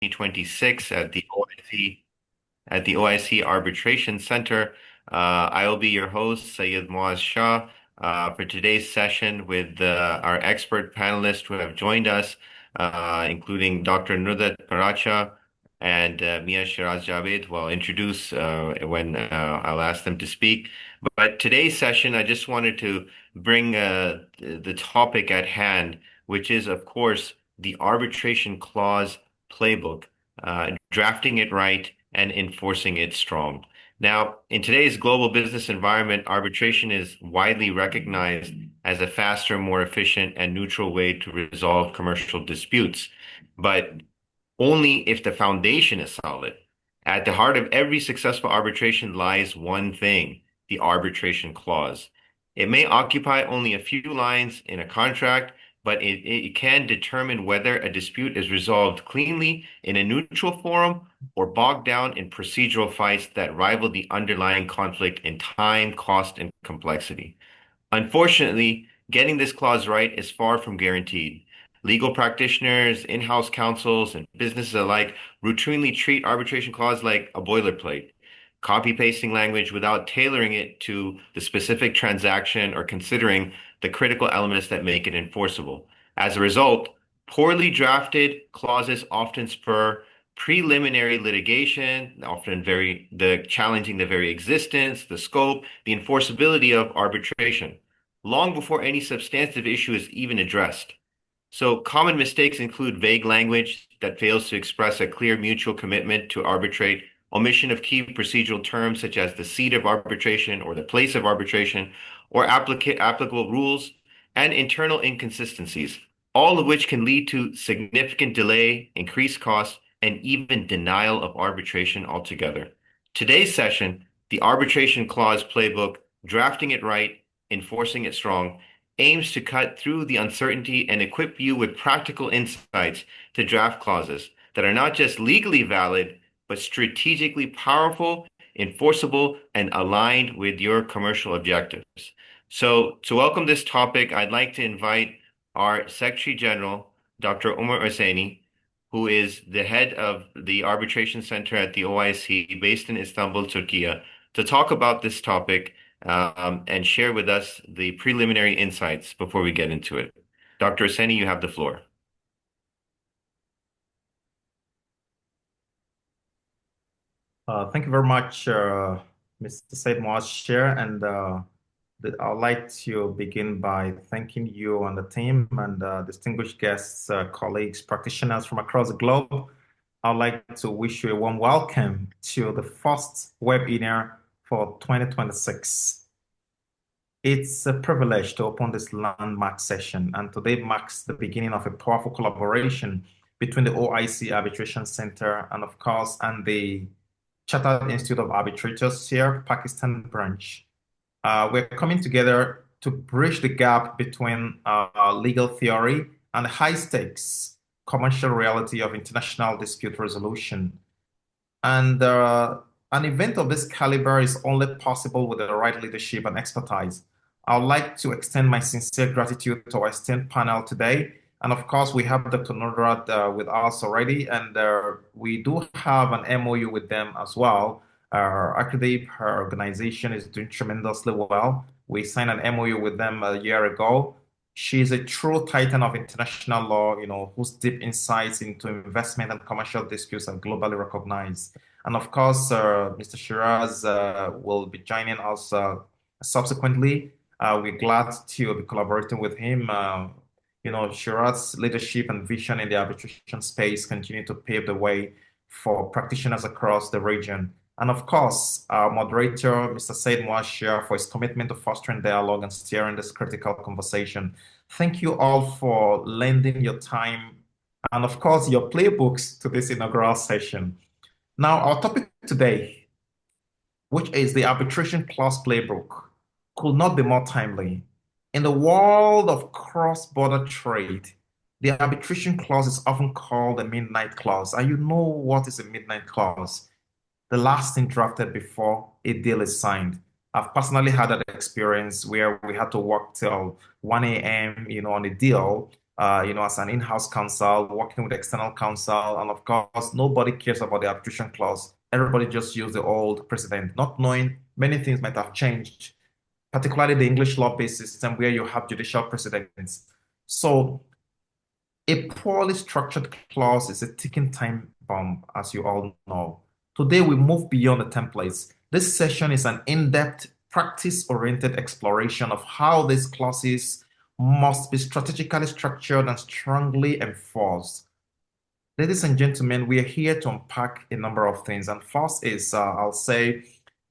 2026 at the OIC Arbitration Centre. I will be your host, Sayed Muaz Shah, for today's session with our expert panelists who have joined us, including Dr. Nurdat Paracha and Mia Shiraz Javed, who I'll introduce when I'll ask them to speak. But today's session, I just wanted to bring the topic at hand, which is, of course, the arbitration clause playbook, drafting it right and enforcing it strong. Now, in today's global business environment, arbitration is widely recognized as a faster, more efficient, and neutral way to resolve commercial disputes, but only if the foundation is solid. At the heart of every successful arbitration lies one thing, the arbitration clause. It may occupy only a few lines in a contract, but it can determine whether a dispute is resolved cleanly in a neutral forum or bogged down in procedural fights that rival the underlying conflict in time, cost, and complexity. Unfortunately, getting this clause right is far from guaranteed. Legal practitioners, in-house counsels, and businesses alike routinely treat arbitration clause like a boilerplate, copy-pasting language without tailoring it to the specific transaction or considering the critical elements that make it enforceable. As a result, poorly drafted clauses often spur preliminary litigation, often challenging the very existence, the scope, the enforceability of arbitration, long before any substantive issue is even addressed. So common mistakes include vague language that fails to express a clear mutual commitment to arbitrate, omission of key procedural terms such as the seat of arbitration or the place of arbitration, or applicable rules, and internal inconsistencies, all of which can lead to significant delay, increased costs, and even denial of arbitration altogether. Today's session, the Arbitration Clause Playbook, Drafting It Right, Enforcing It Strong, aims to cut through the uncertainty and equip you with practical insights to draft clauses that are not just legally valid, but strategically powerful, enforceable, and aligned with your commercial objectives. So, to welcome this topic, I'd like to invite our Secretary General, Dr. Umar Hosseini, who is the head of the Arbitration Center at the OIC based in Istanbul, Turkey, to talk about this topic and share with us the preliminary insights before we get into it. Dr. Hosseini, you have the floor. Thank you very much, Mr. Said Muaz Chair, and I'd like to begin by thanking you and the team and distinguished guests, colleagues, practitioners from across the globe. I'd like to wish you a warm welcome to the first webinar for 2026. It's a privilege to open this landmark session, and today marks the beginning of a powerful collaboration between the OIC Arbitration Center and, of course, and the Chartered Institute of Arbitrators, CIArb Pakistan Branch. We're coming together to bridge the gap between legal theory and the high stakes commercial reality of international dispute resolution. And an event of this caliber is only possible with the right leadership and expertise. I'd like to extend my sincere gratitude to our esteemed panel today. And of course, we have Dr. Nurdat with us already, and we do have an MOU with them as well. Actually, her organization is doing tremendously well. We signed an MOU with them a year ago. She's a true titan of international law, whose deep insights into investment and commercial disputes are globally recognized. And of course, Mr. Shiraz will be joining us subsequently. We're glad to be collaborating with him. Shiraz's leadership and vision in the arbitration space continue to pave the way for practitioners across the region. And of course, our moderator, Mr. Said Muaz Shah, for his commitment to fostering dialogue and steering this critical conversation. Thank you all for lending your time and, of course, your playbooks to this inaugural session. Now, our topic today, which is the arbitration clause playbook, could not be more timely. In the world of cross-border trade, the arbitration clause is often called a midnight clause. And you know what is a midnight clause? The last thing drafted before a deal is signed. I've personally had that experience where we had to work till 1 a.m., on a deal. as an in-house counsel, working with external counsel, and of course, nobody cares about the arbitration clause. Everybody just use the old precedent, not knowing many things might have changed, particularly the English law-based system where you have judicial precedents. So a poorly structured clause is a ticking time bomb, as you all know. Today, we move beyond the templates. This session is an in-depth, practice-oriented exploration of how these clauses must be strategically structured and strongly enforced. Ladies and gentlemen, we are here to unpack a number of things. And first is, I'll say,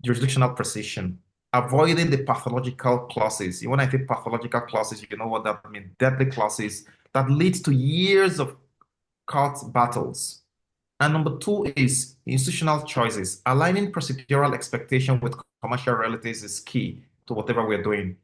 jurisdictional precision, avoiding the pathological clauses. When I say pathological clauses, you know what that means, deadly clauses that lead to years of court battles. And number two is institutional choices. Aligning procedural expectation with commercial realities is key to whatever we're doing.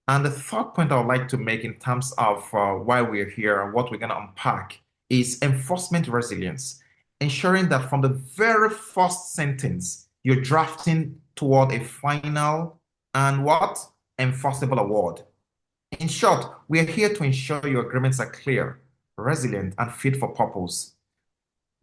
And the third point I would like to make in terms of why we're here and what we're going to unpack is enforcement resilience, ensuring that from the very first sentence, you're drafting toward a final and what? Enforceable award. In short, we are here to ensure your agreements are clear, resilient, and fit for purpose.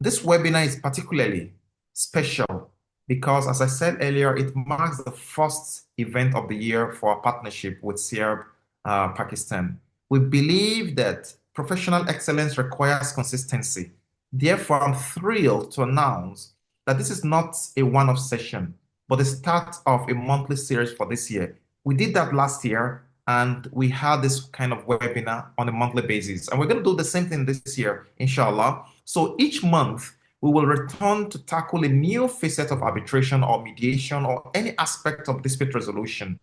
This webinar is particularly special because, as I said earlier, it marks the first event of the year for our partnership with CIArb Pakistan. We believe that professional excellence requires consistency. Therefore, I'm thrilled to announce that this is not a one-off session, but the start of a monthly series for this year. We did that last year, and we had this kind of webinar on a monthly basis. And we're going to do the same thing this year, inshallah. So each month, we will return to tackle a new facet of arbitration or mediation or any aspect of dispute resolution,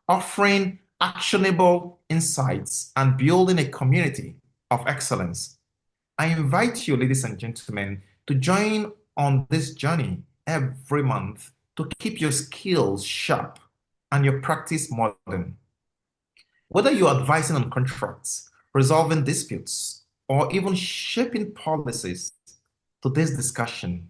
offering actionable insights and building a community of excellence. I invite you, ladies and gentlemen, to join on this journey every month to keep your skills sharp and your practice modern. Whether you're advising on contracts, resolving disputes, or even shaping policies, today's discussion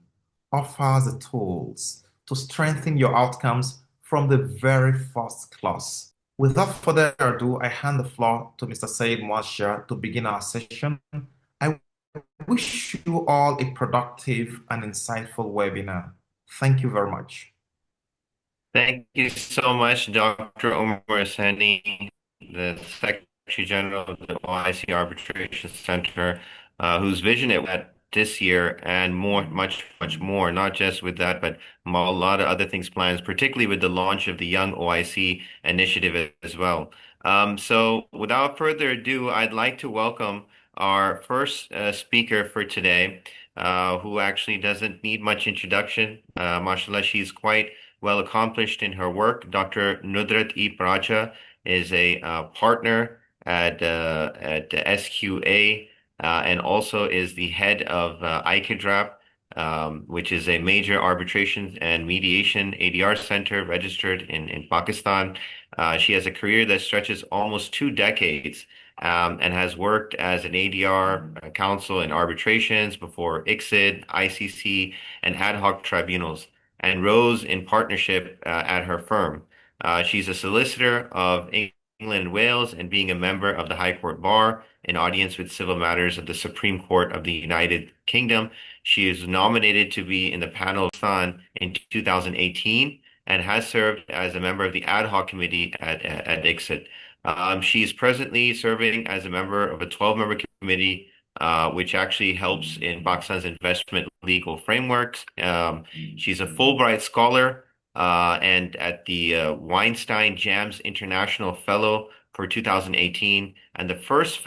offers the tools to strengthen your outcomes from the very first class. Without further ado, I hand the floor to Mr. Said Mwasha to begin our session. I wish you all a productive and insightful webinar. Thank you very much. Thank you so much, Dr. Omar Sani, the Secretary General of the OIC Arbitration Centre, whose vision it had this year and much more, not just with that, but a lot of other things plans, particularly with the launch of the Young OIC initiative as well. So without further ado, I'd like to welcome our first speaker for today, who actually doesn't need much introduction. Mashallah, she's quite well accomplished in her work. Dr. Nudrat E. Pracha is a partner at SQA and also is the head of ICADRAP, which is a major arbitration and mediation ADR center registered in Pakistan. She has a career that stretches almost 2 decades and has worked as an ADR counsel in arbitrations before ICSID, ICC, and ad hoc tribunals, and rose in partnership at her firm. She's a solicitor of England and Wales and being a member of the High Court Bar in audience with civil matters of the Supreme Court of the United Kingdom. She is nominated to be in the panel of Sun in 2018 and has served as a member of the ad hoc committee at ICSID. She is presently serving as a member of a 12-member committee which actually helps in Pakistan's investment legal frameworks. She's a Fulbright scholar and at the Weinstein Jams International Fellow for 2018, and the first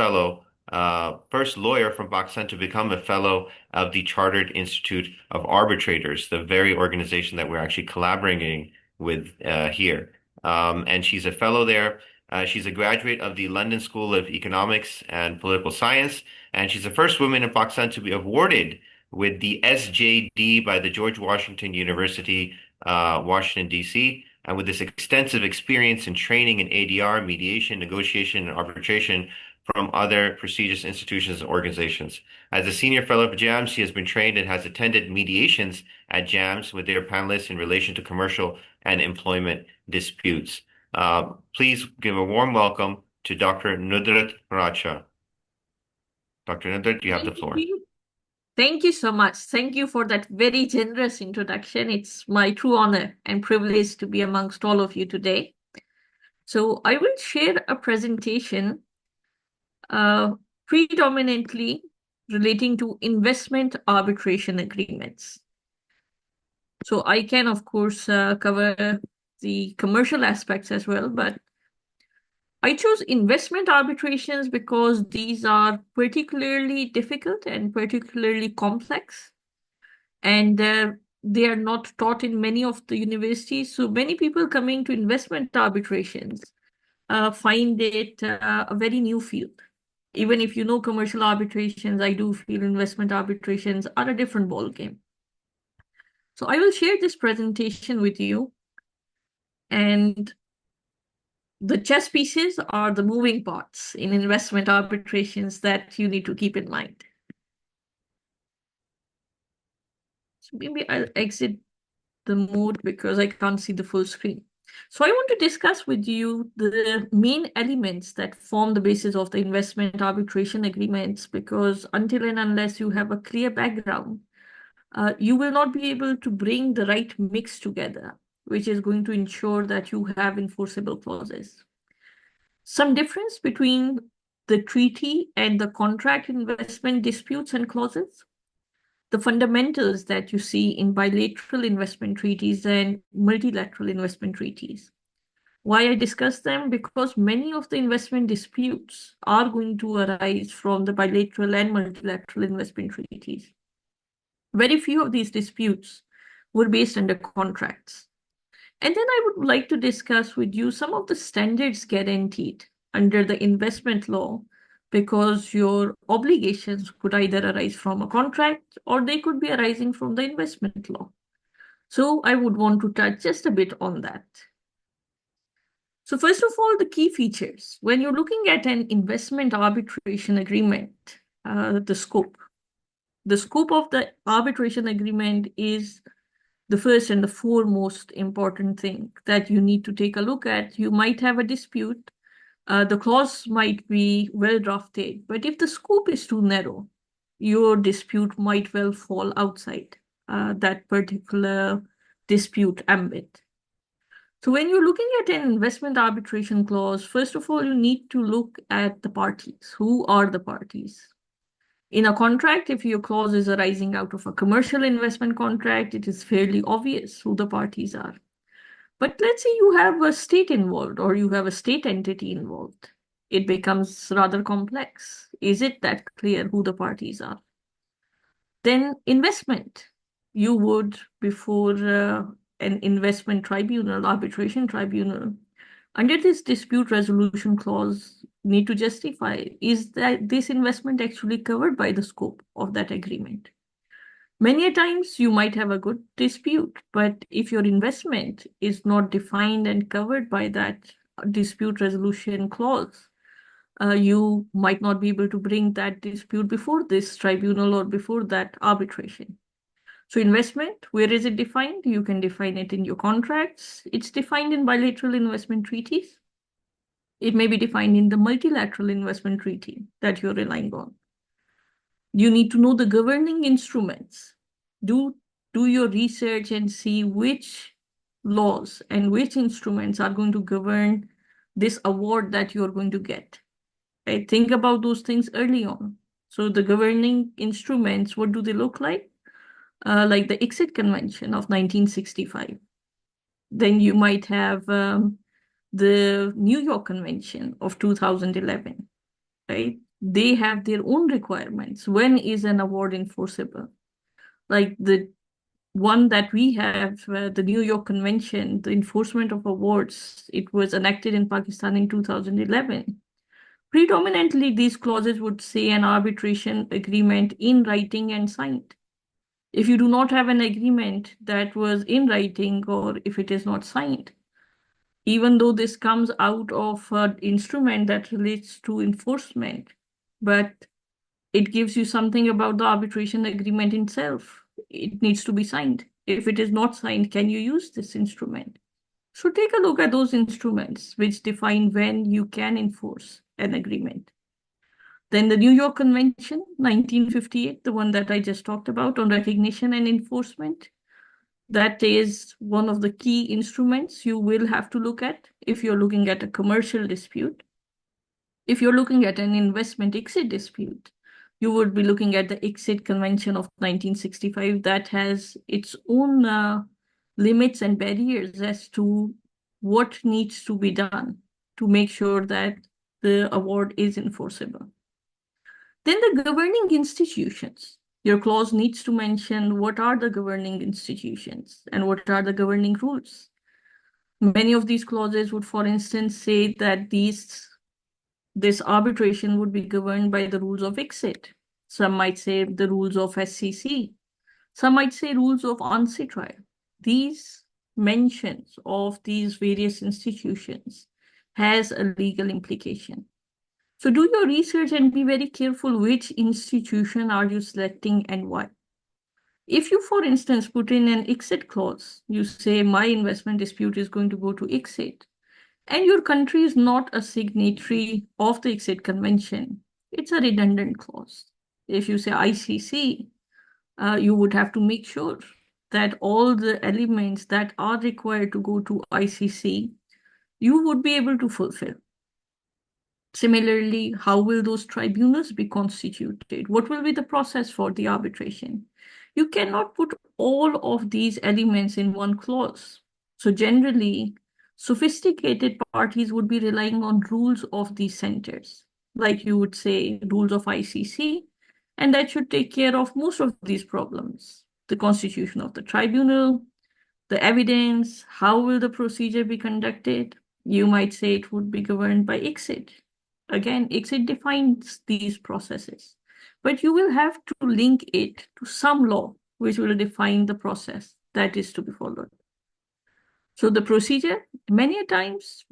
lawyer from Pakistan to become a fellow of the Chartered Institute of Arbitrators, the very organization that we're actually collaborating with here. And she's a fellow there. She's a graduate of the London School of Economics and Political Science, and she's the first woman in Pakistan to be awarded with the SJD by the George Washington University, Washington, D.C., and with this extensive experience in training in ADR, mediation, negotiation, and arbitration from other prestigious institutions and organizations. As a senior fellow of JAMS, she has been trained and has attended mediations at JAMS with their panelists in relation to commercial and employment disputes. Please give a warm welcome to Dr. Nudrat Racha. Dr. Nader, you have the Thank floor. you. Thank you so much. Thank you for that very generous introduction. It's my true honor and privilege to be amongst all of you today. So I will share a presentation uh, predominantly relating to investment arbitration agreements. So I can, of course, cover the commercial aspects as well, but I chose investment arbitrations because these are particularly difficult and particularly complex, and they are not taught in many of the universities. So many people coming to investment arbitrations find it a very new field. Even if you know commercial arbitrations, I do feel investment arbitrations are a different ballgame. So I will share this presentation with you, and the chess pieces are the moving parts in investment arbitrations that you need to keep in mind. So maybe I'll exit the mode because I can't see the full screen. So I want to discuss with you the main elements that form the basis of the investment arbitration agreements, because until and unless you have a clear background, you will not be able to bring the right mix together, which is going to ensure that you have enforceable clauses. Some difference between the treaty and the contract investment disputes and clauses, the fundamentals that you see in bilateral investment treaties and multilateral investment treaties. Why I discuss them? Because many of the investment disputes are going to arise from the bilateral and multilateral investment treaties. Very few of these disputes were based under contracts. And then I would like to discuss with you some of the standards guaranteed under the investment law, because your obligations could either arise from a contract or they could be arising from the investment law. So I would want to touch just a bit on that. So first of all, the key features. When you're looking at an investment arbitration agreement, the scope. The scope of the arbitration agreement is the first and the foremost important thing that you need to take a look at. You might have a dispute. The clause might be well drafted, but if the scope is too narrow, your dispute might well fall outside that particular dispute ambit. So when you're looking at an investment arbitration clause, first of all, you need to look at the parties. Who are the parties? In a contract, if your clause is arising out of a commercial investment contract, it is fairly obvious who the parties are. But let's say you have a state involved or you have a state entity involved. It becomes rather complex. Is it that clear who the parties are? Then investment. You would, before an investment tribunal, arbitration tribunal, under this dispute resolution clause, need to justify, is that this investment actually covered by the scope of that agreement? Many a times you might have a good dispute, but if your investment is not defined and covered by that dispute resolution clause, you might not be able to bring that dispute before this tribunal or before that arbitration. So investment, where is it defined? You can define it in your contracts. It's defined in bilateral investment treaties. It may be defined in the multilateral investment treaty that you're relying on. You need to know the governing instruments. Do your research and see which laws and which instruments are going to govern this award that you're going to get. Right? Think about those things early on. So the governing instruments, what do they look like? Like the Exit Convention of 1965. Then you might have the New York Convention of 2011, right? They have their own requirements. When is an award enforceable? Like the one that we have, the New York Convention, the enforcement of awards, it was enacted in Pakistan in 2011. Predominantly, these clauses would say an arbitration agreement in writing and signed. If you do not have an agreement that was in writing, or if it is not signed, even though this comes out of an instrument that relates to enforcement, but it gives you something about the arbitration agreement itself. It needs to be signed. If it is not signed, can you use this instrument? So take a look at those instruments which define when you can enforce an agreement. Then the New York Convention, 1958, the one that I just talked about on recognition and enforcement. That is one of the key instruments you will have to look at if you're looking at a commercial dispute. If you're looking at an investment exit dispute, you would be looking at the Exit Convention of 1965 that has its own limits and barriers as to what needs to be done to make sure that the award is enforceable. Then the governing institutions. Your clause needs to mention what are the governing institutions and what are the governing rules. Many of these clauses would, for instance, say that this arbitration would be governed by the rules of exit. Some might say the rules of SCC. Some might say rules of on-sit trial. These mentions of these various institutions has a legal implication. So do your research and be very careful which institution are you selecting and why. If you, for instance, put in an exit clause, you say my investment dispute is going to go to exit, and your country is not a signatory of the exit convention, it's a redundant clause. If you say ICC, you would have to make sure that all the elements that are required to go to ICC, you would be able to fulfill. Similarly, how will those tribunals be constituted? What will be the process for the arbitration? You cannot put all of these elements in one clause. So generally, sophisticated parties would be relying on rules of these centers, like you would say rules of ICC, and that should take care of most of these problems. The constitution of the tribunal, the evidence, how will the procedure be conducted? You might say it would be governed by exit. Again, exit defines these processes, but you will have to link it to some law which will define the process that is to be followed. So the procedure, many times,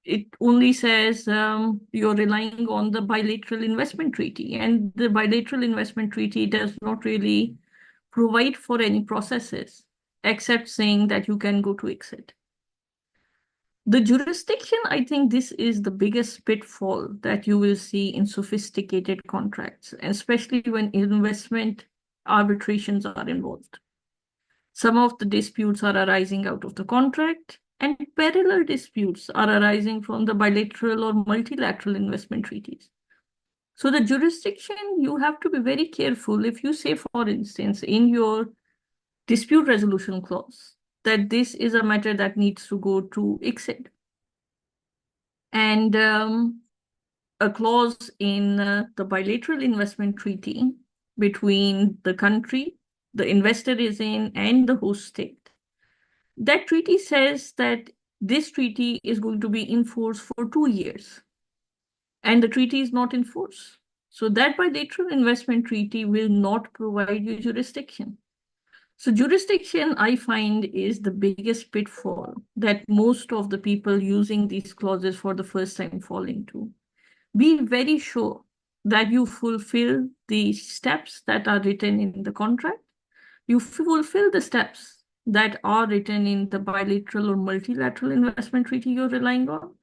it only says you're relying on the bilateral investment treaty, and the bilateral investment treaty does not really provide for any processes except saying that you can go to exit. The jurisdiction, I think this is the biggest pitfall that you will see in sophisticated contracts, especially when investment arbitrations are involved. Some of the disputes are arising out of the contract, and parallel disputes are arising from the bilateral or multilateral investment treaties. So the jurisdiction, you have to be very careful. If you say, for instance, in your dispute resolution clause, that this is a matter that needs to go to exit, and a clause in the bilateral investment treaty between the country the investor is in and the host state. That treaty says that this treaty is going to be enforced for 2 years, and the treaty is not enforced. So that bilateral investment treaty will not provide you jurisdiction. So jurisdiction, I find, is the biggest pitfall that most of the people using these clauses for the first time fall into. Be very sure that you fulfill the steps that are written in the contract. You fulfill the steps that are written in the bilateral or multilateral investment treaty you're relying on.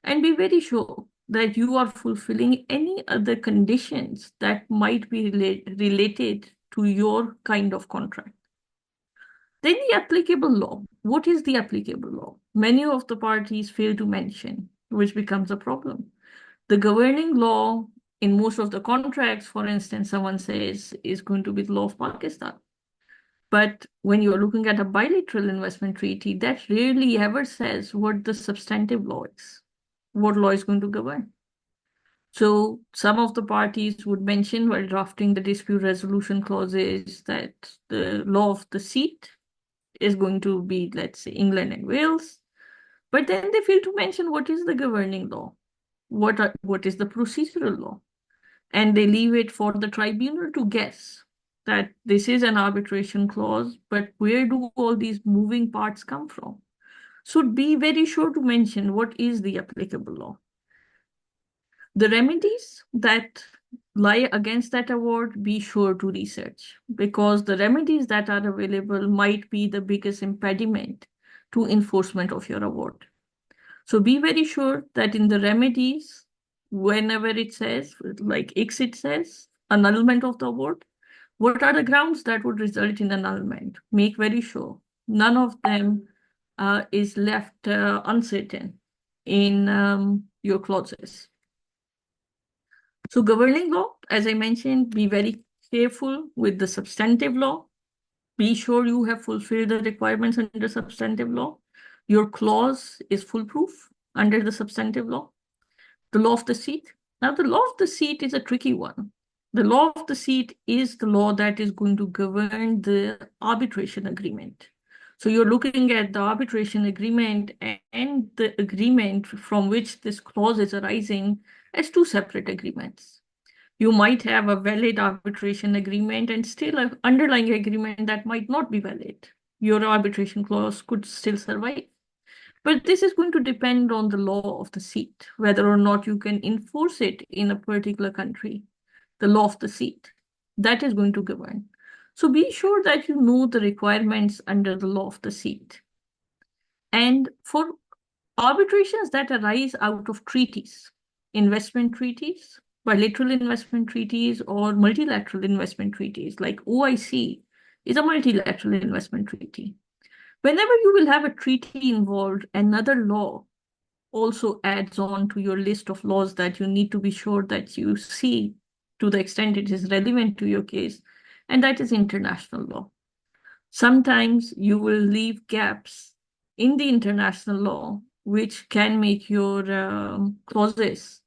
And be very sure that you are fulfilling any other conditions that might be related to your kind of contract. Then the applicable law. What is the applicable law? Many of the parties fail to mention, which becomes a problem. The governing law in most of the contracts, for instance, someone says is going to be the law of Pakistan. But when you're looking at a bilateral investment treaty, that rarely ever says what the substantive law is, what law is going to govern. So some of the parties would mention while drafting the dispute resolution clauses that the law of the seat is going to be, let's say, England and Wales. But then they fail to mention what is the governing law, what is the procedural law. And they leave it for the tribunal to guess that this is an arbitration clause, but where do all these moving parts come from? So be very sure to mention what is the applicable law. The remedies that lie against that award, be sure to research, because the remedies that are available might be the biggest impediment to enforcement of your award. So be very sure that in the remedies, whenever it says, like exit says, annulment of the award, what are the grounds that would result in annulment? Make very sure none of them is left uncertain in your clauses. So governing law, as I mentioned, be very careful with the substantive law. Be sure you have fulfilled the requirements under substantive law. Your clause is foolproof under the substantive law. The law of the seat. Now, the law of the seat is a tricky one. The law of the seat is the law that is going to govern the arbitration agreement. So you're looking at the arbitration agreement and the agreement from which this clause is arising as two separate agreements. You might have a valid arbitration agreement and still an underlying agreement that might not be valid. Your arbitration clause could still survive. But this is going to depend on the law of the seat, whether or not you can enforce it in a particular country. The law of the seat, that is going to govern. So be sure that you know the requirements under the law of the seat. And for arbitrations that arise out of treaties, investment treaties, bilateral investment treaties, or multilateral investment treaties, like OIC is a multilateral investment treaty. Whenever you will have a treaty involved, another law also adds on to your list of laws that you need to be sure that you see to the extent it is relevant to your case, and that is international law. Sometimes you will leave gaps in the international law, which can make your clauses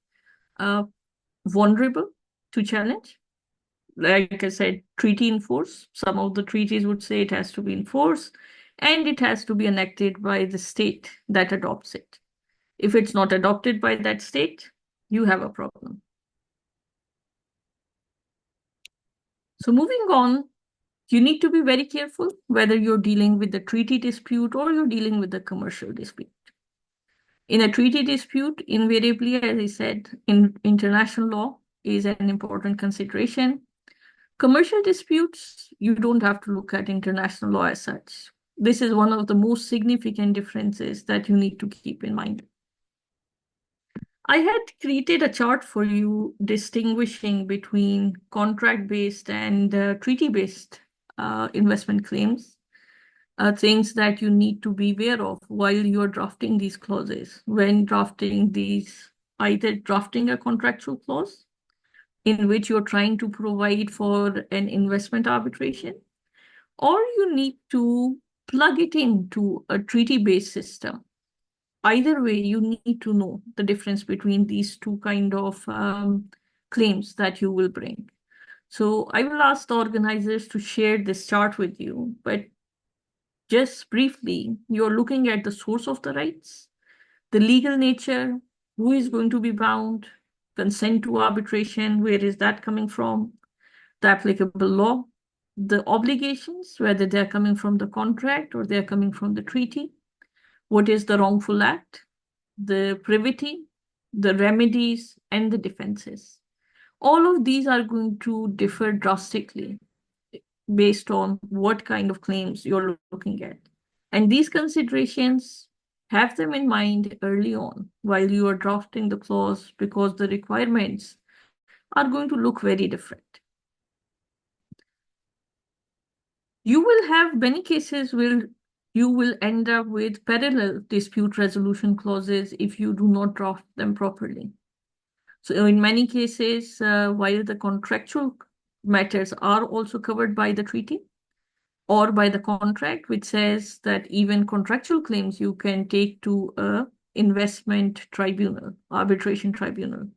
vulnerable to challenge. Like I said, treaty in force. Some of the treaties would say it has to be enforced and it has to be enacted by the state that adopts it. If it's not adopted by that state, you have a problem. So moving on, you need to be very careful whether you're dealing with the treaty dispute or you're dealing with the commercial dispute. In a treaty dispute, invariably, as I said, in international law is an important consideration. Commercial disputes, you don't have to look at international law as such. This is one of the most significant differences that you need to keep in mind. I had created a chart for you distinguishing between contract-based and treaty-based investment claims, things that you need to be aware of while you're drafting these clauses. When drafting these, either drafting a contractual clause in which you're trying to provide for an investment arbitration, or you need to plug it into a treaty-based system. Either way, you need to know the difference between these two kind of claims that you will bring. So I will ask the organizers to share this chart with you, but just briefly, you're looking at the source of the rights, the legal nature, who is going to be bound, consent to arbitration, where is that coming from, the applicable law, the obligations, whether they're coming from the contract or they're coming from the treaty, what is the wrongful act, the privity, the remedies, and the defenses. All of these are going to differ drastically based on what kind of claims you're looking at. And these considerations, have them in mind early on while you are drafting the clause, because the requirements are going to look very different. You will have many cases where you will end up with parallel dispute resolution clauses if you do not draft them properly. So in many cases, while the contractual matters are also covered by the treaty or by the contract, which says that even contractual claims you can take to a investment tribunal, arbitration tribunal.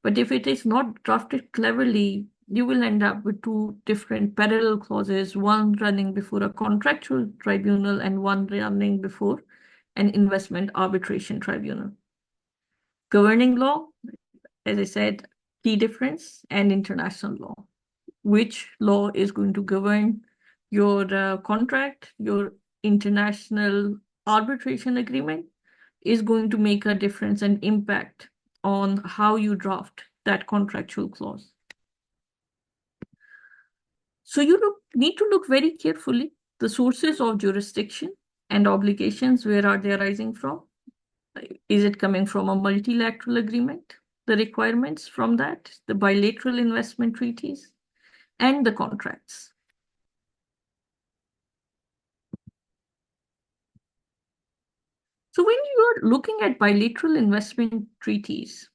But if it is not drafted cleverly, you will end up with two different parallel clauses, one running before a contractual tribunal and one running before an investment arbitration tribunal. Governing law, as I said, key difference, and international law. Which law is going to govern your contract, your international arbitration agreement is going to make a difference and impact on how you draft that contractual clause. So you need to look very carefully the sources of jurisdiction and obligations. Where are they arising from? Is it coming from a multilateral agreement? the requirements from that, the bilateral investment treaties, and the contracts. So when you're looking at bilateral investment treaties,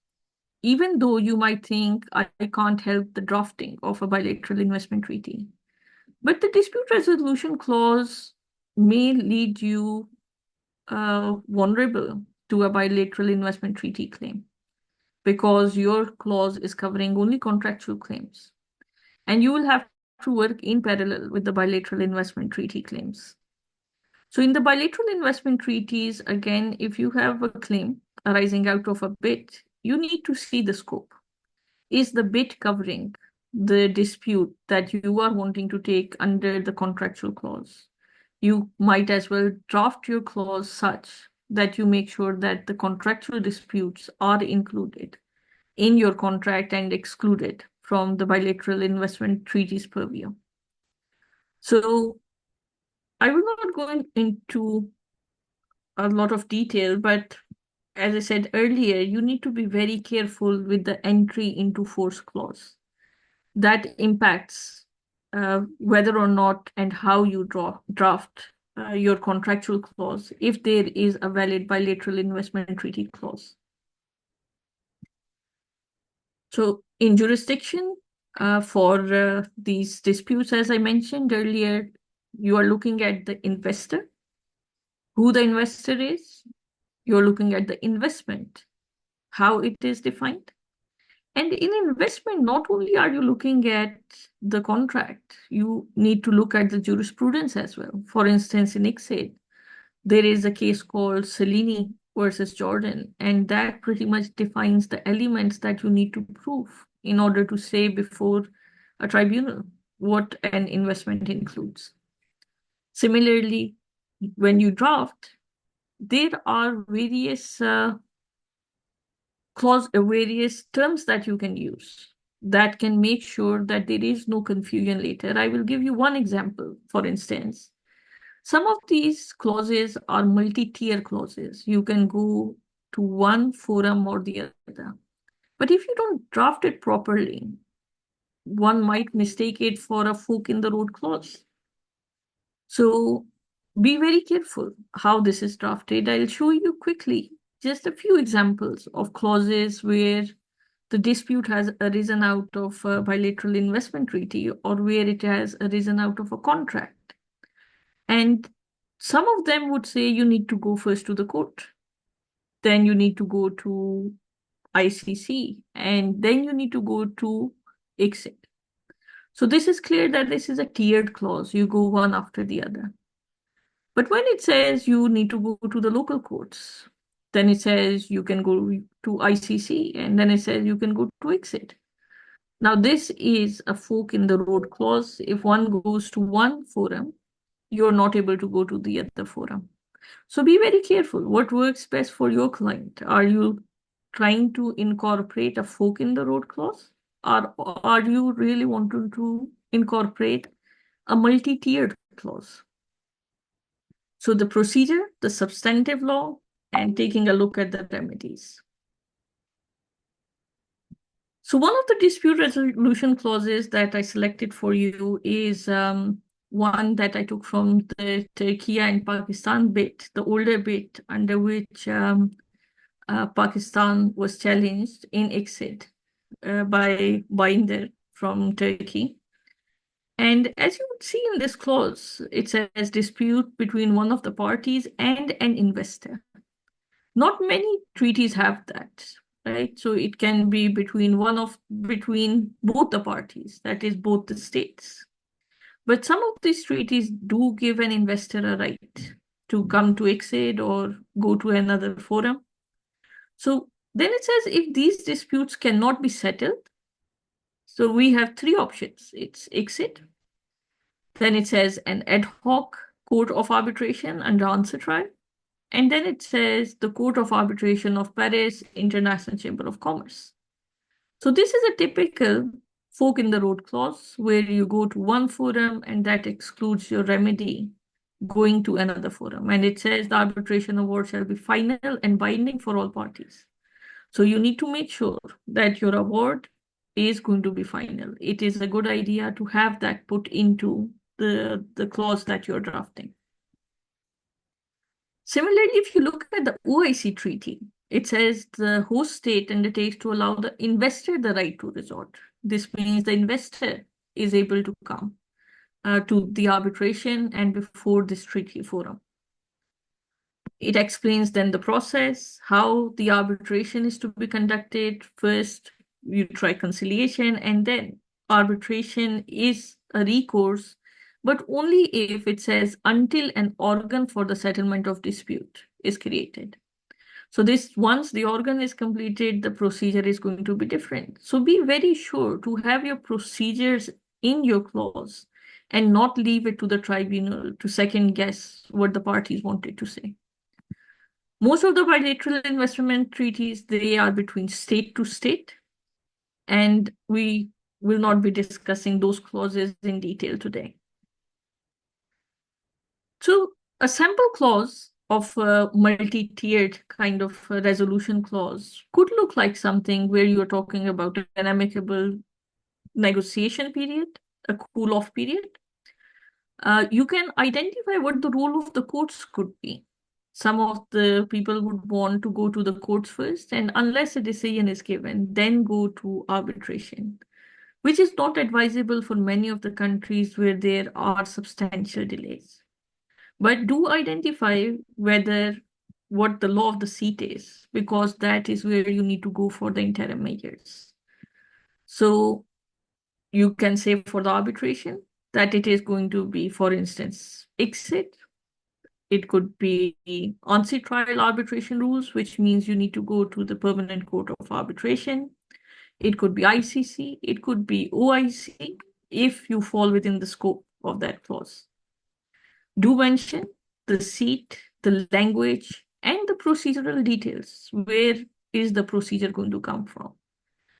even though you might think, I can't help the drafting of a bilateral investment treaty, but the dispute resolution clause may lead you vulnerable to a bilateral investment treaty claim because your clause is covering only contractual claims. And you will have to work in parallel with the bilateral investment treaty claims. So in the bilateral investment treaties, again, if you have a claim arising out of a bid, you need to see the scope. Is the bid covering the dispute that you are wanting to take under the contractual clause? You might as well draft your clause such that you make sure that the contractual disputes are included in your contract and excluded from the bilateral investment treaties purview. So I will not go into a lot of detail, but as I said earlier, you need to be very careful with the entry into force clause. That impacts whether or not and how you draft your contractual clause if there is a valid bilateral investment treaty clause. So in jurisdiction for these disputes, as I mentioned earlier, you are looking at the investor, who the investor is. You're looking at the investment, how it is defined. And in investment, not only are you looking at the contract, you need to look at the jurisprudence as well. For instance, in ICSID, there is a case called Salini versus Jordan, and that pretty much defines the elements that you need to prove in order to say before a tribunal what an investment includes. Similarly, when you draft, there are various various terms that you can use that can make sure that there is no confusion later. I will give you one example. For instance, some of these clauses are multi-tier clauses. You can go to one forum or the other. But if you don't draft it properly, one might mistake it for a fork in the road clause. So be very careful how this is drafted. I'll show you quickly just a few examples of clauses where the dispute has arisen out of a bilateral investment treaty or where it has arisen out of a contract. And some of them would say you need to go first to the court, then you need to go to ICC, and then you need to go to ICSID. So this is clear that this is a tiered clause. You go one after the other. But when it says you need to go to the local courts, then it says you can go to ICC, and then it says you can go to ICSID. Now, this is a fork in the road clause. If one goes to one forum, you're not able to go to the other forum. So be very careful. What works best for your client? Are you trying to incorporate a fork in the road clause? Or are you really wanting to incorporate a multi-tiered clause? So the procedure, the substantive law, and taking a look at the remedies. So one of the dispute resolution clauses that I selected for you is one that I took from the Turkey and Pakistan bit, the older bit under which Pakistan was challenged in ICSID by Binder from Turkey. And as you would see in this clause, it says dispute between one of the parties and an investor. Not many treaties have that, right? So it can be between both the parties, that is both the states. But some of these treaties do give an investor a right to come to ICSID or go to another forum. So then it says if these disputes cannot be settled, so we have three options. It's ICSID. Then it says an ad hoc court of arbitration under answer trial. And then it says the Court of Arbitration of Paris, International Chamber of Commerce. So this is a typical fork in the road clause where you go to one forum and that excludes your remedy going to another forum. And it says the arbitration award shall be final and binding for all parties. So you need to make sure that your award is going to be final. It is a good idea to have that put into the clause that you're drafting. Similarly, if you look at the OIC treaty, it says the host state undertakes to allow the investor the right to resort. This means the investor is able to come to the arbitration and before this treaty forum. It explains then the process, how the arbitration is to be conducted. First, you try conciliation, and then arbitration is a recourse, but only if it says until an organ for the settlement of dispute is created. So this, once the organ is completed, the procedure is going to be different. So be very sure to have your procedures in your clause and not leave it to the tribunal to second guess what the parties wanted to say. Most of the bilateral investment treaties, they are between state to state, and we will not be discussing those clauses in detail today. So a sample clause of a multi-tiered kind of resolution clause could look like something where you are talking about an amicable negotiation period, a cool-off period. You can identify what the role of the courts could be. Some of the people would want to go to the courts first, and unless a decision is given, then go to arbitration, which is not advisable for many of the countries where there are substantial delays. But do identify whether what the law of the seat is, because that is where you need to go for the interim measures. So you can say for the arbitration that it is going to be, for instance, exit. It could be on-seat trial arbitration rules, which means you need to go to the Permanent Court of Arbitration. It could be ICC. It could be OIC, if you fall within the scope of that clause. Do mention the seat, the language, and the procedural details. Where is the procedure going to come from?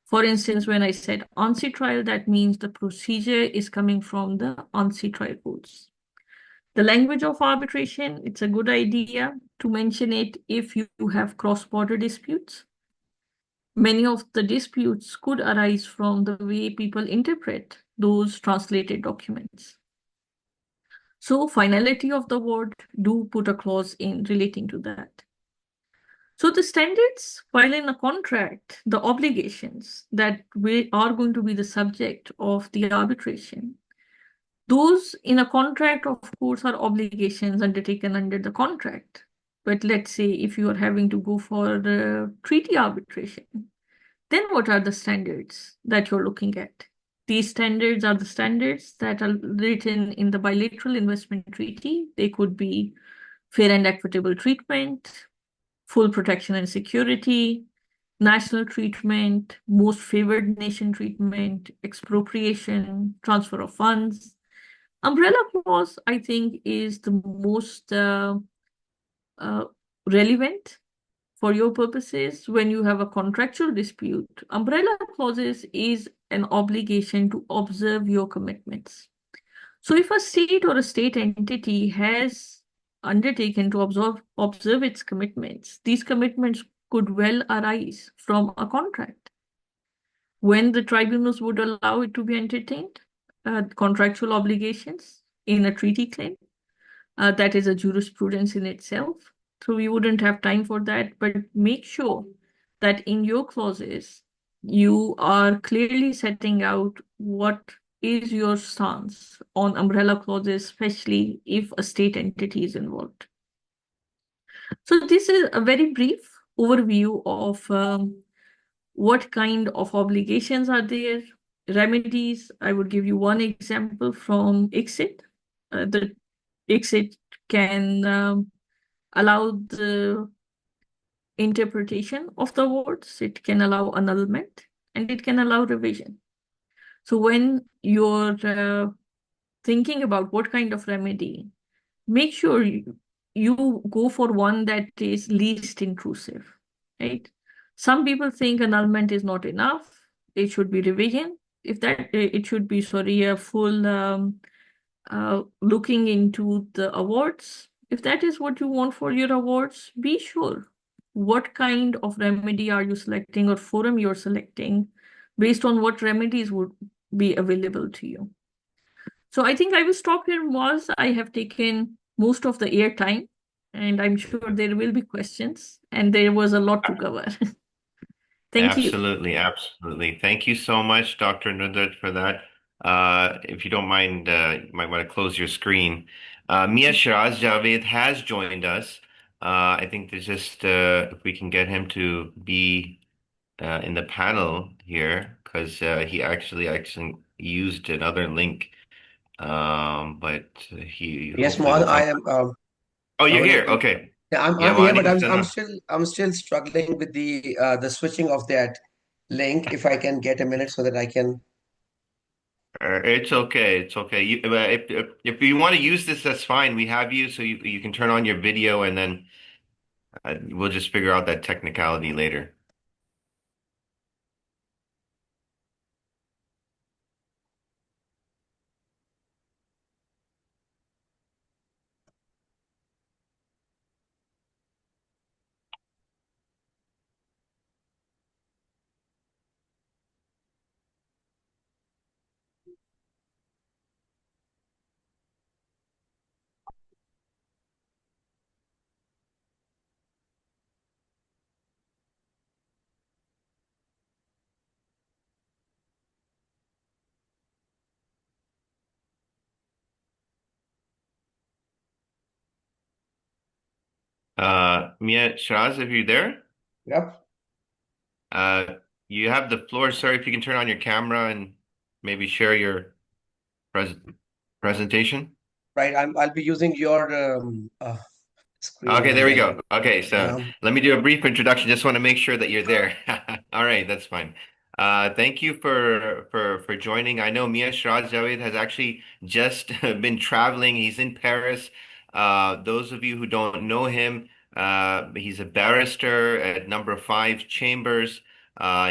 For instance, when I said on-seat trial, that means the procedure is coming from the on-seat trial rules. The language of arbitration, it's a good idea to mention it if you have cross-border disputes. Many of the disputes could arise from the way people interpret those translated documents. So finality of the award, do put a clause in relating to that. So the standards, while in a contract, the obligations that are going to be the subject of the arbitration, those in a contract, of course, are obligations undertaken under the contract. But let's say if you are having to go for the treaty arbitration, then what are the standards that you're looking at? These standards are the standards that are written in the bilateral investment treaty. They could be fair and equitable treatment, full protection and security, national treatment, most favored nation treatment, expropriation, transfer of funds. Umbrella clause, I think, is the most relevant for your purposes when you have a contractual dispute. Umbrella clauses is an obligation to observe your commitments. So if a state or a state entity has undertaken to observe its commitments, these commitments could well arise from a contract. When the tribunals would allow it to be entertained, contractual obligations in a treaty claim, that is a jurisprudence in itself. So we wouldn't have time for that, but make sure that in your clauses, you are clearly setting out what is your stance on umbrella clauses, especially if a state entity is involved. So this is a very brief overview of what kind of obligations are there, remedies. I would give you one example from exit. The exit can allow the interpretation of the awards, it can allow annulment, and it can allow revision. So when you're thinking about what kind of remedy, make sure you go for one that is least intrusive, right? Some people think annulment is not enough. It should be revision. If that, it should be, sorry, a full looking into the awards. If that is what you want for your awards, be sure what kind of remedy are you selecting or forum you're selecting based on what remedies would be available to you. So I think I will stop here, Moz. I have taken most of the air time, and I'm sure there will be questions, and there was a lot to cover. Thank you. Absolutely, absolutely. Thank you so much, Dr. Nudrat, for that. If you don't mind, you might want to close your screen. Mia Shiraz Javed has joined us. I think there's just if we can get him to be in the panel here, because he actually used another link, but he Yes, hopefully will Mohad, I come. am. Oh, you're here. Available. Okay. Yeah, Yeah, I'm wa here, but alaikum I'm salam. still struggling with the switching of that link. If I can get a minute so that I can. It's okay. It's okay. If you want to use this, that's fine. We have you, so you can turn on your video, and then we'll just figure out that technicality later. Mia Shiraz, if you're there, Yep. uh, you have the floor, sir. If you can turn on your camera and maybe share your pres presentation. Right. I'll be using your screen Okay, over there we there. go. Okay, so Um, let me do a brief introduction. Just want to make sure that you're there. All right, that's fine. Thank you for joining. I know Mia Shiraz Javed has actually just been traveling. He's in Paris. Those of you who don't know him, he's a barrister at number 5 Chambers.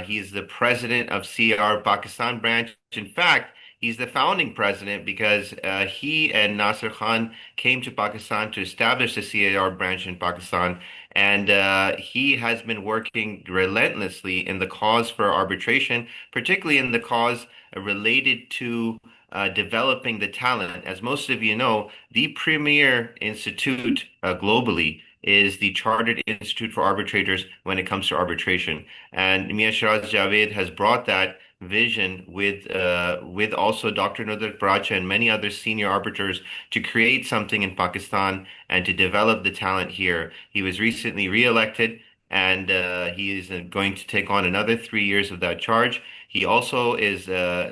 He's the president of CIArb Pakistan Branch. In fact, he's the founding president because he and Nasser Khan came to Pakistan to establish the CIArb branch in Pakistan, and he has been working relentlessly in the cause for arbitration, particularly in the cause related to developing the talent. As most of you know, the premier institute globally is the Chartered Institute for Arbitrators when it comes to arbitration. And Mia Shiraz Javed has brought that vision with also Dr. Nudrat Bracha and many other senior arbiters to create something in Pakistan and to develop the talent here. He was recently re-elected, and he is going to take on another 3 years of that charge. He also is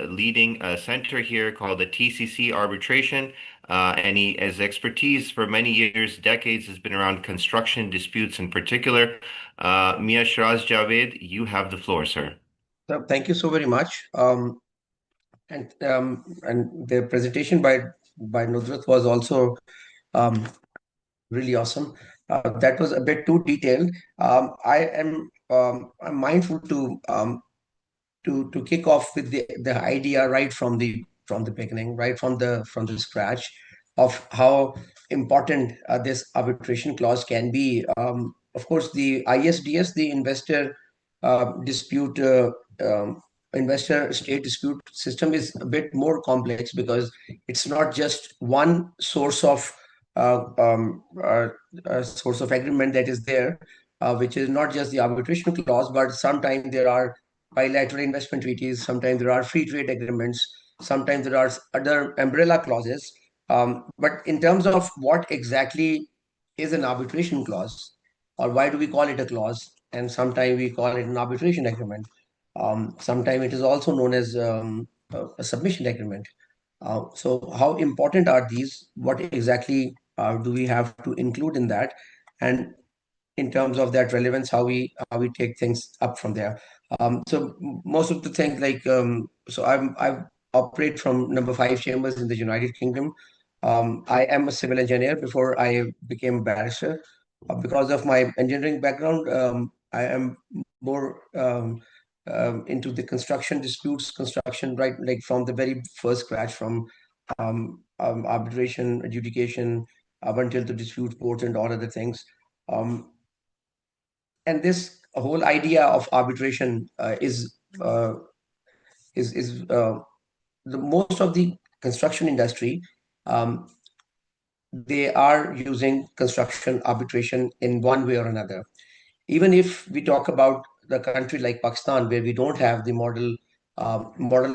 leading a center here called the TCC Arbitration, and his expertise for many years, decades, has been around construction disputes in particular. Mia Shiraz Javed, you have the floor, sir. so thank you so very much. And the presentation by Nusrat was also um, really awesome. That was a bit too detailed. I'm mindful to kick off with the idea right from the beginning, right from the scratch of how important this arbitration clause can be. Of course, the ISDS, the dispute um, investor state dispute system, is a bit more complex because it's not just one uh, um, uh, source of agreement that is there, which is not just the arbitration clause, but sometimes there are bilateral investment treaties, sometimes there are free trade agreements, sometimes there are other umbrella clauses. But in terms of what exactly is an arbitration clause, or why do we call it a clause, and sometimes we call it an arbitration agreement. Sometimes it is also known as a submission agreement. So how important are these? What exactly do we have to include in that? And in terms of that relevance, how we take things up from there. So most of the things like so I operate from number 5 chambers in the United Kingdom. I am a civil engineer before I became a barrister. Because of my engineering background, I am more into the construction disputes, construction, right, like from the very first scratch, from arbitration, adjudication, up until the dispute court and all other things. Um, this whole idea of arbitration is the most of the construction industry, um, they are using construction arbitration in one way or another. Even if we talk about the country like Pakistan, where we don't have the model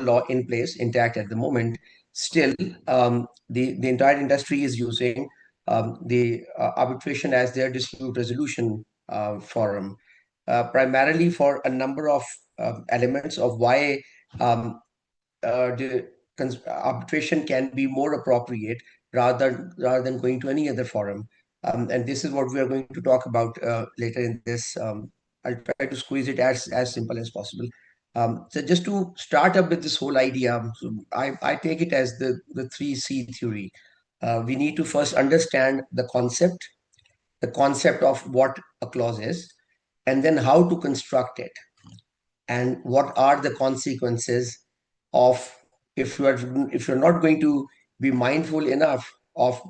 law in place intact at the moment, still the entire industry is using the arbitration as their dispute resolution forum, primarily for a number of elements of why um, the arbitration can be more appropriate rather than going to any other forum. And this is what we are going to talk about later in this. I'll try to squeeze it as simple as possible. So just to start up with this whole idea, so I take it as the 3C theory. We need to first understand the concept of what a clause is, and then how to construct it, and what are the consequences of if you're not going to be mindful enough of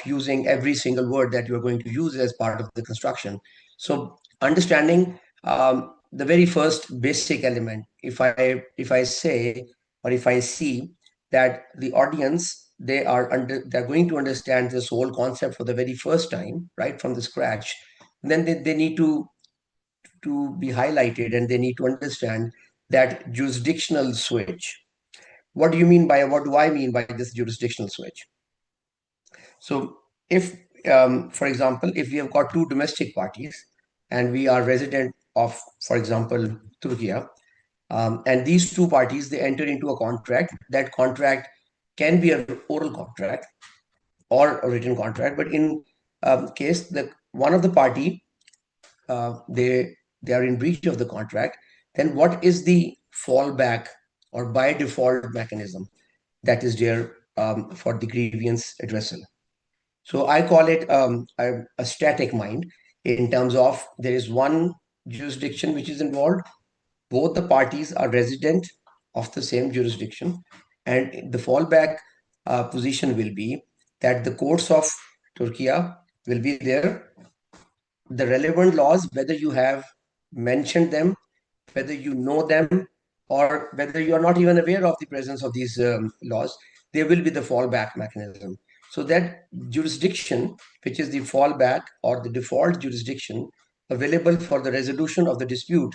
using every single word that you're going to use as part of the construction. So understanding the very first basic element, if I say, or if I see that the audience, they're going to understand this whole concept for the very first time, right from the scratch, then they need to be highlighted, and they need to understand that jurisdictional switch. What do I mean by this jurisdictional switch? So if, for example, if we have got two domestic parties and we are resident of, for example, Turkey, and these two parties, they enter into a contract. That contract can be an oral contract or a written contract, but in case that one of the party they are in breach of the contract, then what is the fallback or by default mechanism that is there for the grievance addressal? So I call it a static mind, in terms of there is one jurisdiction which is involved. Both the parties are resident of the same jurisdiction, and the fallback position will be that the courts of Turkey will be there. The relevant laws, whether you have mentioned them, whether you know them, or whether you are not even aware of the presence of these laws, there will be the fallback mechanism. So that jurisdiction, which is the fallback or the default jurisdiction available for the resolution of the dispute,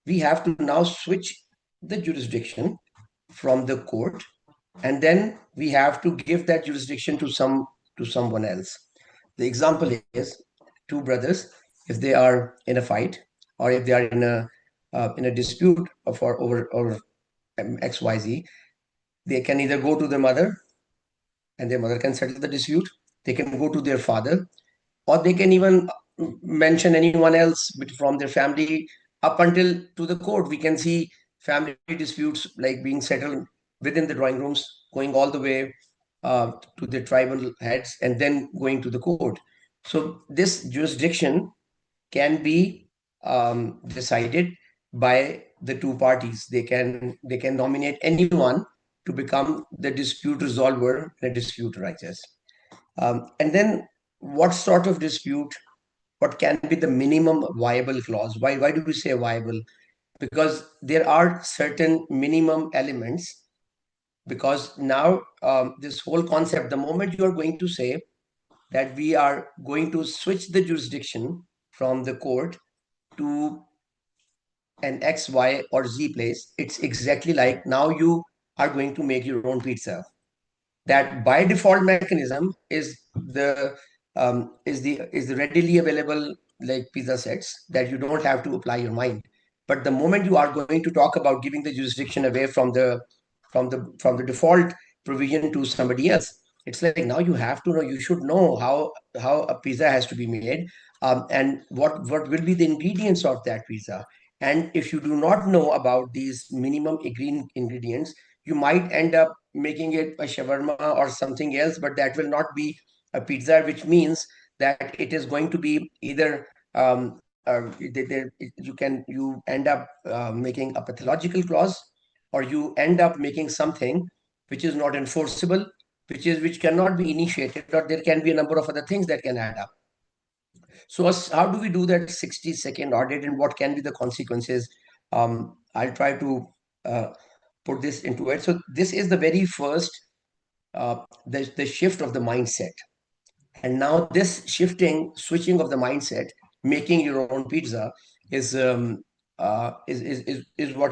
we have to now switch the jurisdiction from the court, and then we have to give that jurisdiction to someone else. The example is two brothers, if they are in a fight, or if they are in a dispute for over XYZ, they can either go to their mother, and their mother can settle the dispute. They can go to their father, or they can even mention anyone else from their family up until to the court. We can see family disputes like being settled within the drawing rooms, going all the way to the tribal heads, and then going to the court. So this jurisdiction can be decided by the two parties. They can nominate anyone to become the dispute resolver, the dispute righteous. And then what sort of dispute, what can be the minimum viable clause? Why do we say viable? Because there are certain minimum elements. Because now this whole concept, the moment you are going to say that we are going to switch the jurisdiction from the court to an X, Y, or Z place, it's exactly like now you are going to make your own pizza. That by default mechanism is the readily available like pizza sets that you don't have to apply your mind. But the moment you are going to talk about giving the jurisdiction away from the default provision to somebody else, it's like now you have to know, you should know how a pizza has to be made, and what will be the ingredients of that pizza. And if you do not know about these minimum ingredients, you might end up making it a shawarma or something else, but that will not be a pizza, which means that it is going to be either you end up making a pathological clause, or you end up making something which is not enforceable, which cannot be initiated, or there can be a number of other things that can add up. So how do we do that 60-second audit, and what can be the consequences? I'll try to put this into it. So this is the very first, the shift of the mindset. And now this switching of the mindset, making your own pizza is what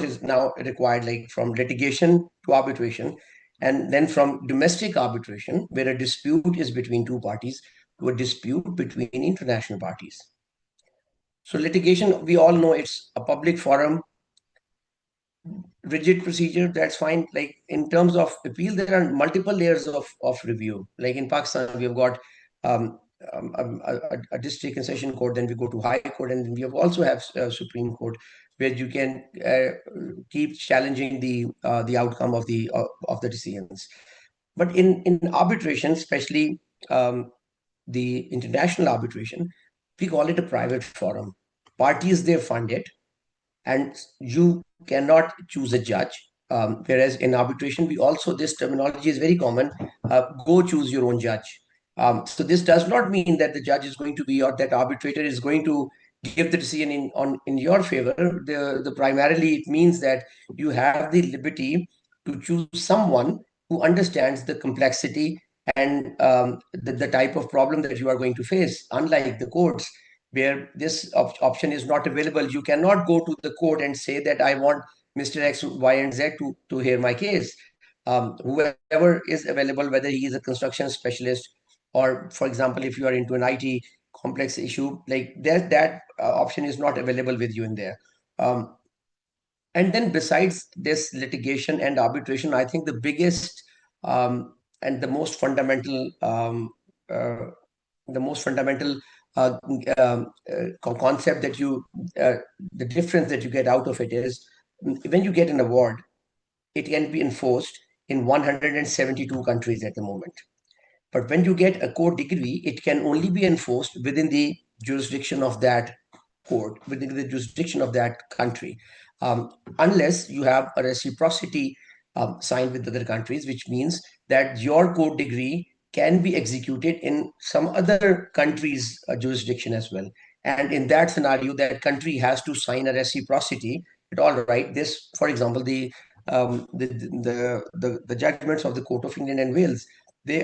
is now required, like from litigation to arbitration, and then from domestic arbitration, where a dispute is between two parties, to a dispute between international parties. So litigation, we all know it's a public forum, rigid procedure, that's fine. Like in terms of appeal, there are multiple layers of review. Like in Pakistan, we have got a district and session court, then we go to high court, and then we also have Supreme Court, where you can keep challenging the outcome of the decisions. But in arbitration, especially the international arbitration, we call it a private forum. Parties, they fund it, and you cannot choose a judge. Whereas in arbitration, we also, this terminology is very common, go choose your own judge. So this does not mean that the judge is going to be, or that arbitrator is going to give the decision in your favor. The primarily, it means that you have the liberty to choose someone who understands the complexity and the type of problem that you are going to face. Unlike the courts, where this option is not available, you cannot go to the court and say that I want Mr. X, Y, and Z to hear my case. Whoever is available, whether he is a construction specialist, or for example, if you are into an IT complex issue, like that option is not available with you in there. And then besides this litigation and arbitration, I think the biggest and the most fundamental concept that the difference that you get out of it is, when you get an award, it can be enforced in 172 countries at the moment. But when you get a court degree, it can only be enforced within the jurisdiction of that court, within the jurisdiction of that country, unless you have a reciprocity signed with other countries, which means that your court degree can be executed in some other country's jurisdiction as well. And in that scenario, that country has to sign a reciprocity. But all right, this, for example, the judgments of the Court of England and Wales, they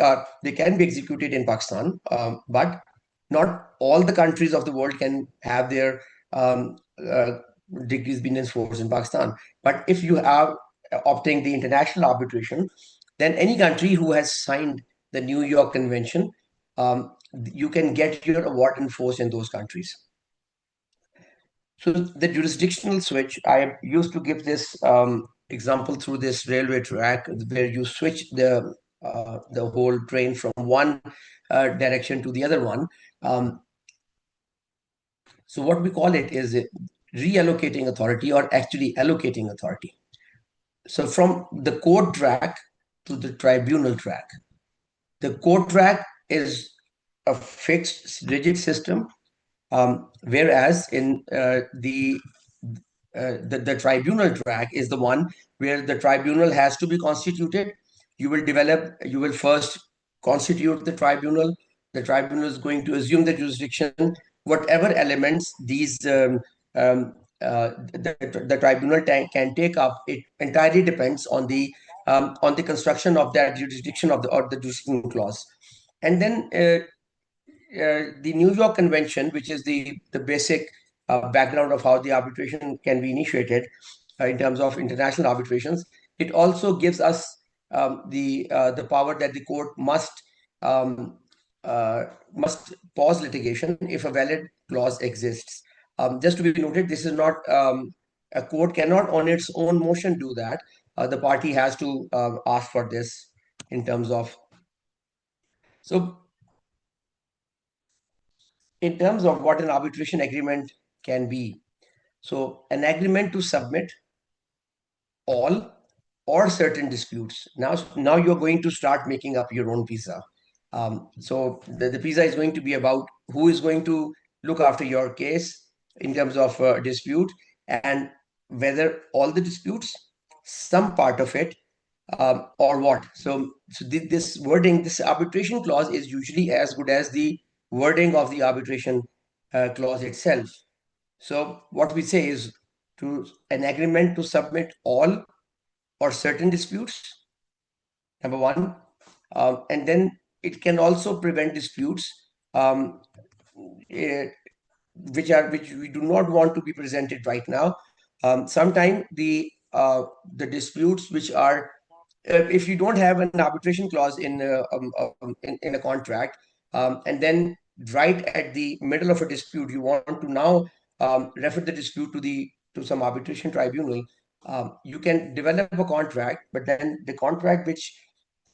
can be executed in Pakistan, but not all the countries of the world can have their degrees being enforced in Pakistan. But if you are opting the international arbitration, then any country who has signed the New York Convention, you can get your award enforced in those countries. So the jurisdictional switch, I used to give this example through this railway track, where you switch the whole train from one direction to the other one. So what we call it is reallocating authority, or actually allocating authority. So from the court track to the tribunal track. The court track is a fixed, rigid system, whereas in the tribunal track is the one where the tribunal has to be constituted. You will first constitute the tribunal. The tribunal is going to assume the jurisdiction. Whatever elements the tribunal can take up, it entirely depends on the construction of that jurisdiction or the jurisdiction clause. And then the New York Convention, which is the basic background of how the arbitration can be initiated in terms of international arbitrations, it also gives us the power that the court must pause litigation if a valid clause exists. Just to be noted, this is not a court cannot on its own motion do that. The party has to ask for this in terms of. So in terms of what an arbitration agreement can be, so an agreement to submit all or certain disputes. Now you're going to start making up your own pizza. So the pizza is going to be about who is going to look after your case in terms of dispute, and whether all the disputes, some part of it, or what. So this wording, this arbitration clause is usually as good as the wording of the arbitration clause itself. So what we say is to an agreement to submit all or certain disputes, number one, and then it can also prevent disputes eh, which we do not want to be presented right now. Sometimes the disputes which are if you don't have an arbitration clause in a contract, and then right at the middle of a dispute, you want to now refer the dispute to some arbitration tribunal. You can develop a contract, but then the contract which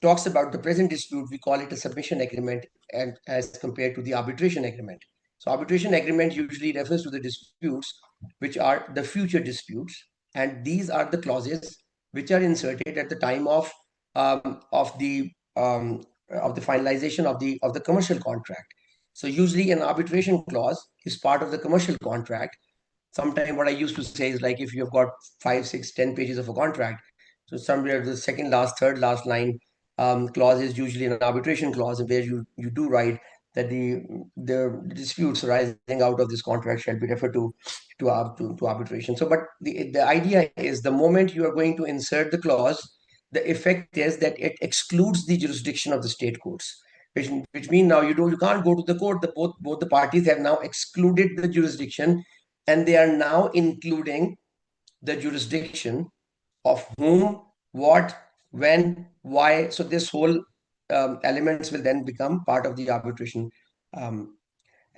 talks about the present dispute, we call it a submission agreement, and as compared to the arbitration agreement. So arbitration agreement usually refers to the disputes which are the future disputes, and these are the clauses which are inserted at the time um, of the of the finalization of the commercial contract. So usually an arbitration clause is part of the commercial contract. Sometimes what I used to say is like if you have got 5, 6, 10 pages of a contract, so somewhere the second last, third last line clause is usually an arbitration clause, where you do write that the disputes arising out of this contract shall be referred to arbitration. So, but the idea is the moment you are going to insert the clause, the effect is that it excludes the jurisdiction of the state courts, which means now you can't go to the court. Both the parties have now excluded the jurisdiction, and they are now including the jurisdiction of whom, what, when, why. So this whole elements will then become part of the arbitration. Um,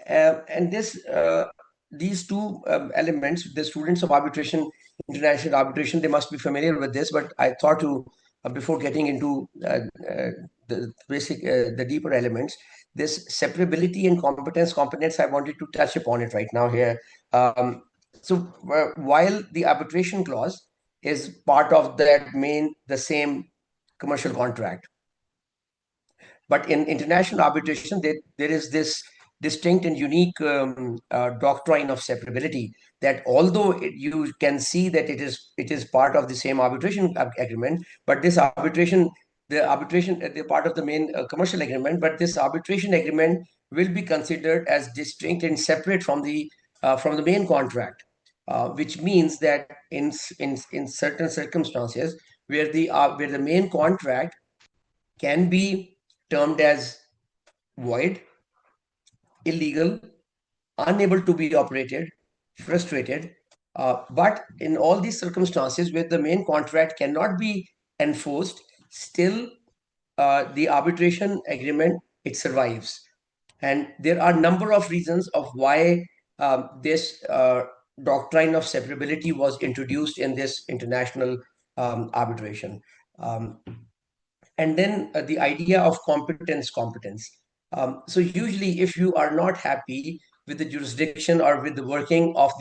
and these two elements, the students of arbitration, international arbitration, they must be familiar with this. But I thought to, before getting into the basic, the deeper elements, this separability and competence, I wanted to touch upon it right now here. So while the arbitration clause is part of the same commercial contract, but in international arbitration, there is this distinct and unique doctrine of separability, that although you can see that it is part of the same arbitration agreement, but this arbitration, they're part of the main commercial agreement, but this arbitration agreement will be considered as distinct and separate from the main contract, which means that in certain circumstances where the main contract can be termed as void, illegal, unable to be operated, frustrated. But in all these circumstances where the main contract cannot be enforced, still the arbitration agreement, it survives. And there are a number of reasons of why this doctrine of separability was introduced in this international arbitration. Um, and then the idea of competence. So usually if you are not happy with the jurisdiction or with the working of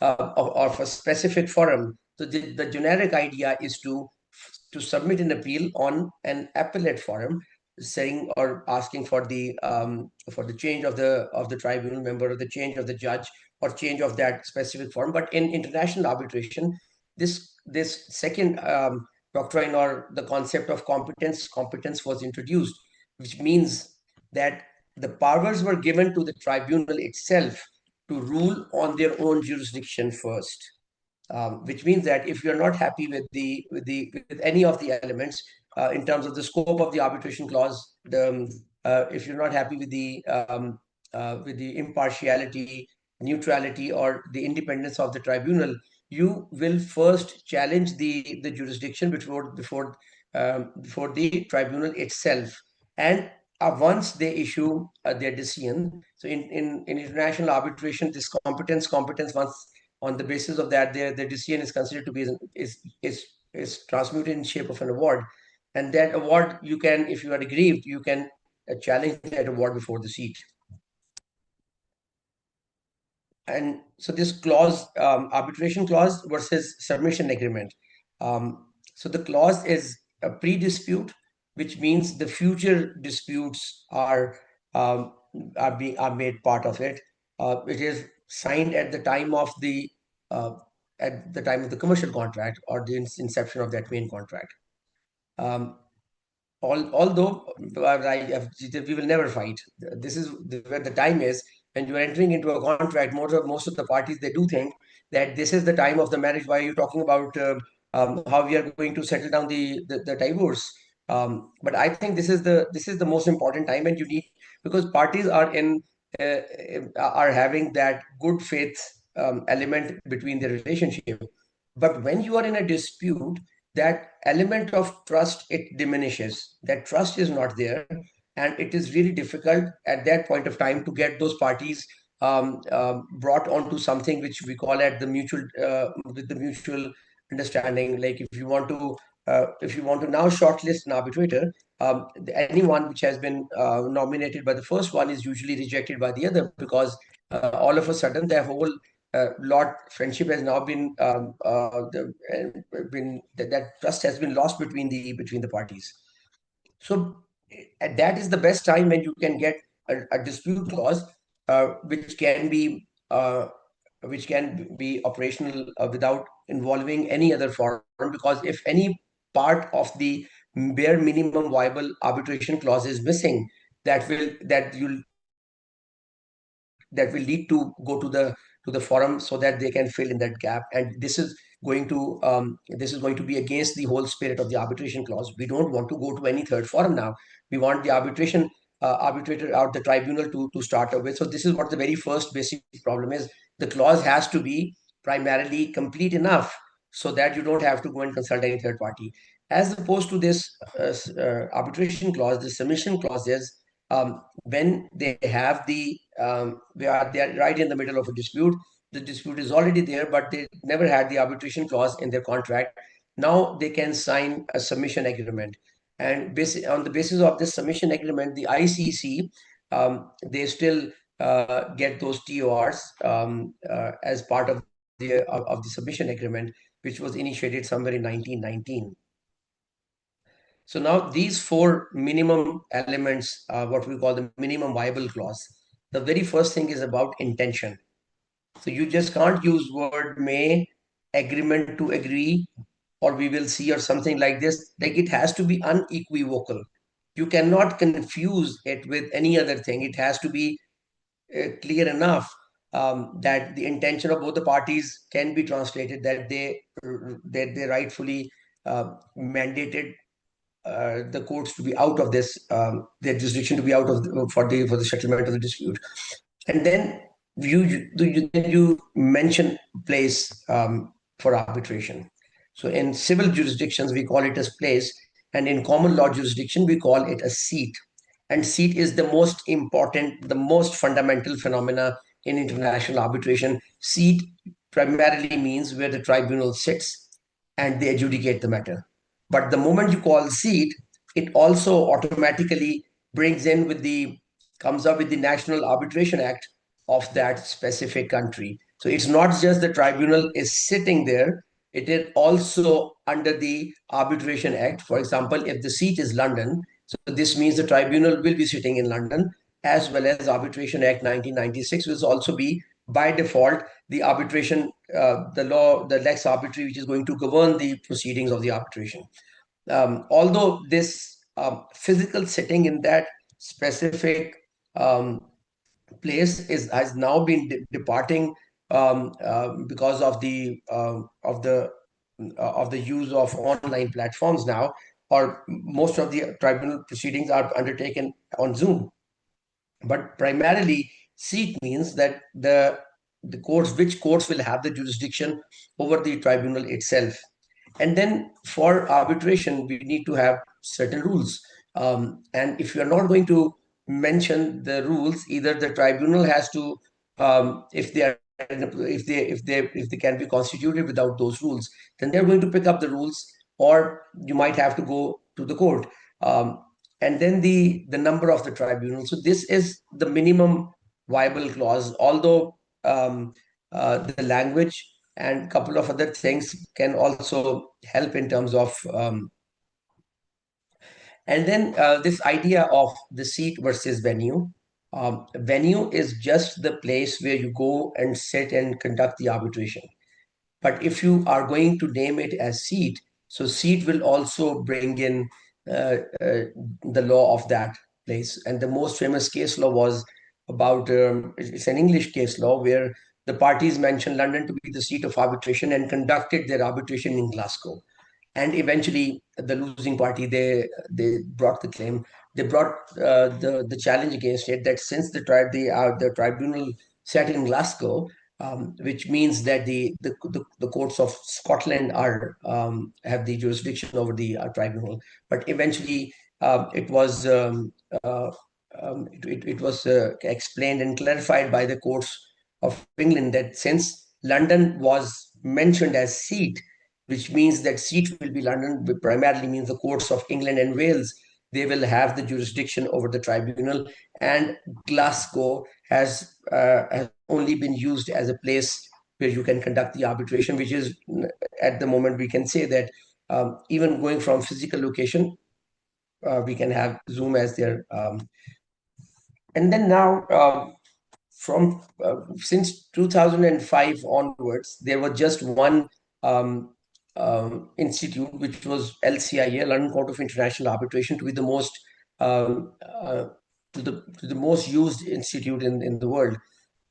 of a specific forum, so the generic idea is to submit an appeal on an appellate forum, saying or asking for the change of the tribunal member, or the change of the judge, or change of that specific forum. But in international arbitration, this second doctrine, or the concept of competence was introduced, which means that the powers were given to the tribunal itself to rule on their own jurisdiction first. Which means that if you're not happy with any of the elements in terms of the scope of the arbitration clause, if you're not happy with the impartiality, neutrality, or the independence of the tribunal, you will first challenge the jurisdiction before the tribunal itself. And once they issue their decision, so in international arbitration, this competence, once on the basis of that, their decision is considered to be is transmuted in shape of an award, and that award, you can, if you are aggrieved, you can challenge that award before the seat. And so this clause, arbitration clause versus submission agreement. So the clause is a pre-dispute, which means the future disputes are made part of it. It is signed at the time of the commercial contract, or the inception of that main contract. Although we will never fight. This is where the time is. when you are entering into a contract, most of the parties, they do think that this is the time of the marriage. Why are you talking about how we are going to settle down the divorce? But I think this is the most important time, and you need, because parties uh, are having that good faith element between the relationship. But when you are in a dispute, that element of trust, it diminishes. That trust is not there, and it is really difficult at that point of time to get those parties brought onto something which we call at the mutual with the mutual understanding. Like if you want to now shortlist an arbitrator, anyone which has been nominated by the first one is usually rejected by the other, because all of a sudden their whole lot friendship has now been that trust has been lost between the parties. So that is the best time when you can get a dispute clause which can be operational without involving any other forum, because if any part of the bare minimum viable arbitration clause is missing, that will lead to go to the forum so that they can fill in that gap. And this is going to be against the whole spirit of the arbitration clause. We don't want to go to any third forum now. We want the arbitrator or the tribunal to start with. So this is what the very first basic problem is. The clause has to be primarily complete enough so that you don't have to go and consult any third party, as opposed to this arbitration clause. The submission clause is when they have they are right in the middle of a dispute. The dispute is already there, but they never had the arbitration clause in their contract. Now they can sign a submission agreement, and on the basis of this submission agreement, the ICC, they still get those TORs as part of the submission agreement, which was initiated somewhere in 1919. So now these four minimum elements, what we call the minimum viable clause. The very first thing is about intention. So you just can't use word may, agreement to agree, or we will see, or something like this. Like, it has to be unequivocal. You cannot confuse it with any other thing. It has to be clear enough that the intention of both the parties can be translated, that they rightfully mandated the courts to be out of this, their jurisdiction to be out of for the settlement of the dispute. And then you mention place for arbitration. So in civil jurisdictions we call it as place, and in common law jurisdiction we call it a seat. And seat is the most important, the most fundamental phenomena in international arbitration. Seat primarily means where the tribunal sits and they adjudicate the matter. But the moment you call seat, it also automatically comes up with the National Arbitration Act of that specific country. So it's not just the tribunal is sitting there, it is also under the Arbitration Act. For example, if the seat is London, so this means the tribunal will be sitting in London, as well as Arbitration Act 1996 will also be by default the arbitration, the law, the lex arbitrii, which is going to govern the proceedings of the arbitration. Although this physical sitting in that specific place has now been departing because of the use of online platforms now, or most of the tribunal proceedings are undertaken on Zoom. But primarily, seat means that which courts will have the jurisdiction over the tribunal itself. And then for arbitration, we need to have certain rules. And if you're not going to mention the rules, either the tribunal has to, if they can be constituted without those rules, then they're going to pick up the rules, or you might have to go to the court. And then the number of the tribunal. So this is the minimum viable clause, although the language and a couple of other things can also help in terms of and then this idea of the seat versus venue. Venue is just the place where you go and sit and conduct the arbitration. But if you are going to name it as seat, so seat will also bring in the law of that place. And the most famous case law was about it's an English case law where the parties mentioned London to be the seat of arbitration and conducted their arbitration in Glasgow. And eventually, the losing party, they brought the claim. They brought the challenge against it that since the tribunal sat in Glasgow, which means that the courts of Scotland are have the jurisdiction over the tribunal. But eventually, it was it was explained and clarified by the courts of England that since London was mentioned as seat, which means that seat will be London, primarily means the courts of England and Wales, they will have the jurisdiction over the tribunal, and Glasgow has only been used as a place where you can conduct the arbitration, which is at the moment we can say that even going from physical location, we can have Zoom as their and then now from since 2005 onwards, there was just one institute, which was LCIA, London Court of International Arbitration, to be the most to the most used institute in the world.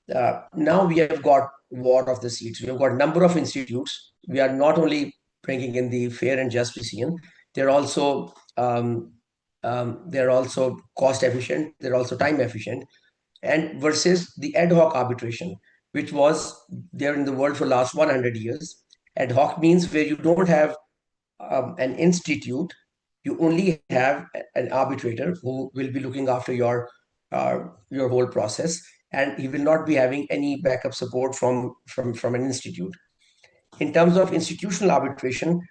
Now we have got war of the seats. We have got a number of institutes. We are not only bringing in the fair and just decision, they're also cost efficient. They're also time efficient, and versus the ad hoc arbitration, which was there in the world for last 100 years. Ad hoc means where you don't have an institute, you only have an arbitrator who will be looking after your whole process, and he will not be having any backup support from an institute. In terms of institutional arbitration,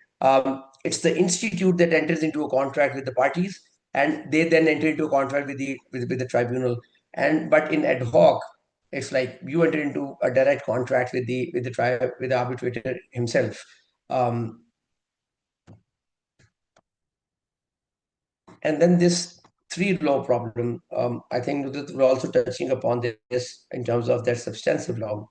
it's the institute that enters into a contract with the parties, and they then enter into a contract with the tribunal. But in ad hoc, it's like you enter into a direct contract with the arbitrator himself. And then this three law problem, I think that we're also touching upon this in terms of that substantive law.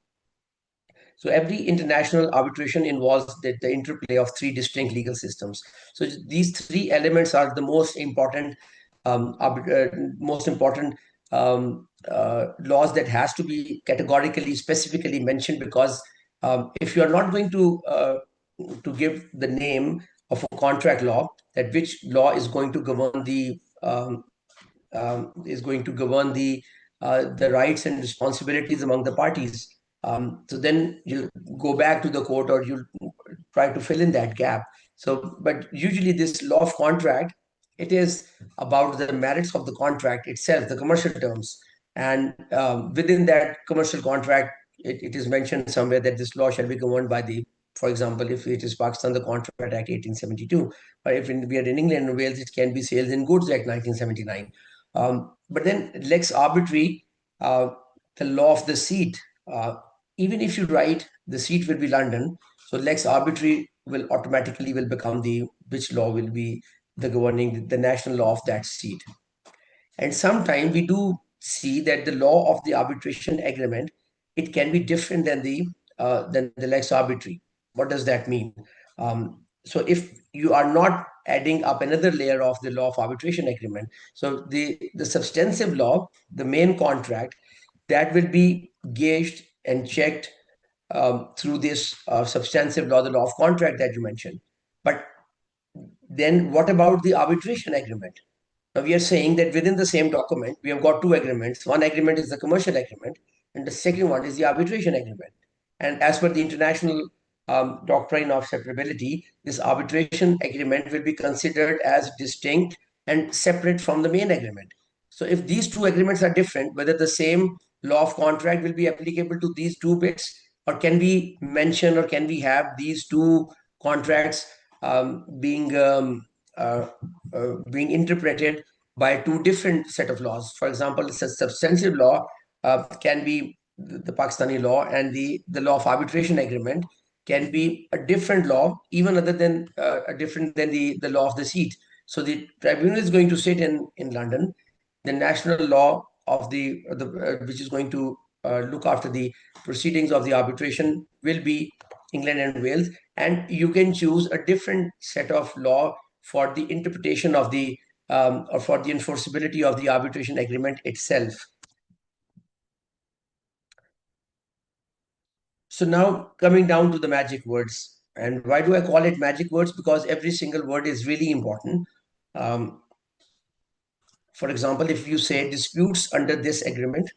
So every international arbitration involves the interplay of three distinct legal systems. So these three elements are the most important laws that has to be categorically, specifically mentioned, because if you are not going to give the name of a contract law, that which law is going to govern the rights and responsibilities among the parties. So then you go back to the court, or you try to fill in that gap. So, but usually this law of contract, it is about the merits of the contract itself, the commercial terms. And within that commercial contract, it is mentioned somewhere that this law shall be governed by for example, if it is Pakistan, the Contract Act 1872. Or if we are in England and Wales, it can be Sales and Goods Act 1979. But then Lex Arbitri, the law of the seat, even if you write the seat will be London, so Lex Arbitri will automatically become which law will be the governing, the national law of that seat. And sometimes we do see that the law of the arbitration agreement, it can be different than the Lex Arbitri. What does that mean? So if you are not adding up another layer of the law of arbitration agreement, so the substantive law, the main contract, that will be gauged and checked through this substantive law, the law of contract that you mentioned. But then what about the arbitration agreement? Now we are saying that within the same document, we have got two agreements. One agreement is the commercial agreement, and the second one is the arbitration agreement. And as per the international doctrine of separability, this arbitration agreement will be considered as distinct and separate from the main agreement. So if these two agreements are different, whether the same law of contract will be applicable to these two bits, or can we mention, or can we have these two contracts being interpreted by two different set of laws? For example, it's a substantive law can be the Pakistani law, and the law of arbitration agreement can be a different law, even other than different than the law of the seat. So the tribunal is going to sit in London. The national law of which is going to look after the proceedings of the arbitration will be England and Wales, and you can choose a different set of law for the interpretation of or for the enforceability of the arbitration agreement itself. So now coming down to the magic words. And why do I call it magic words? Because every single word is really important. Um, for example, if you say disputes under this agreement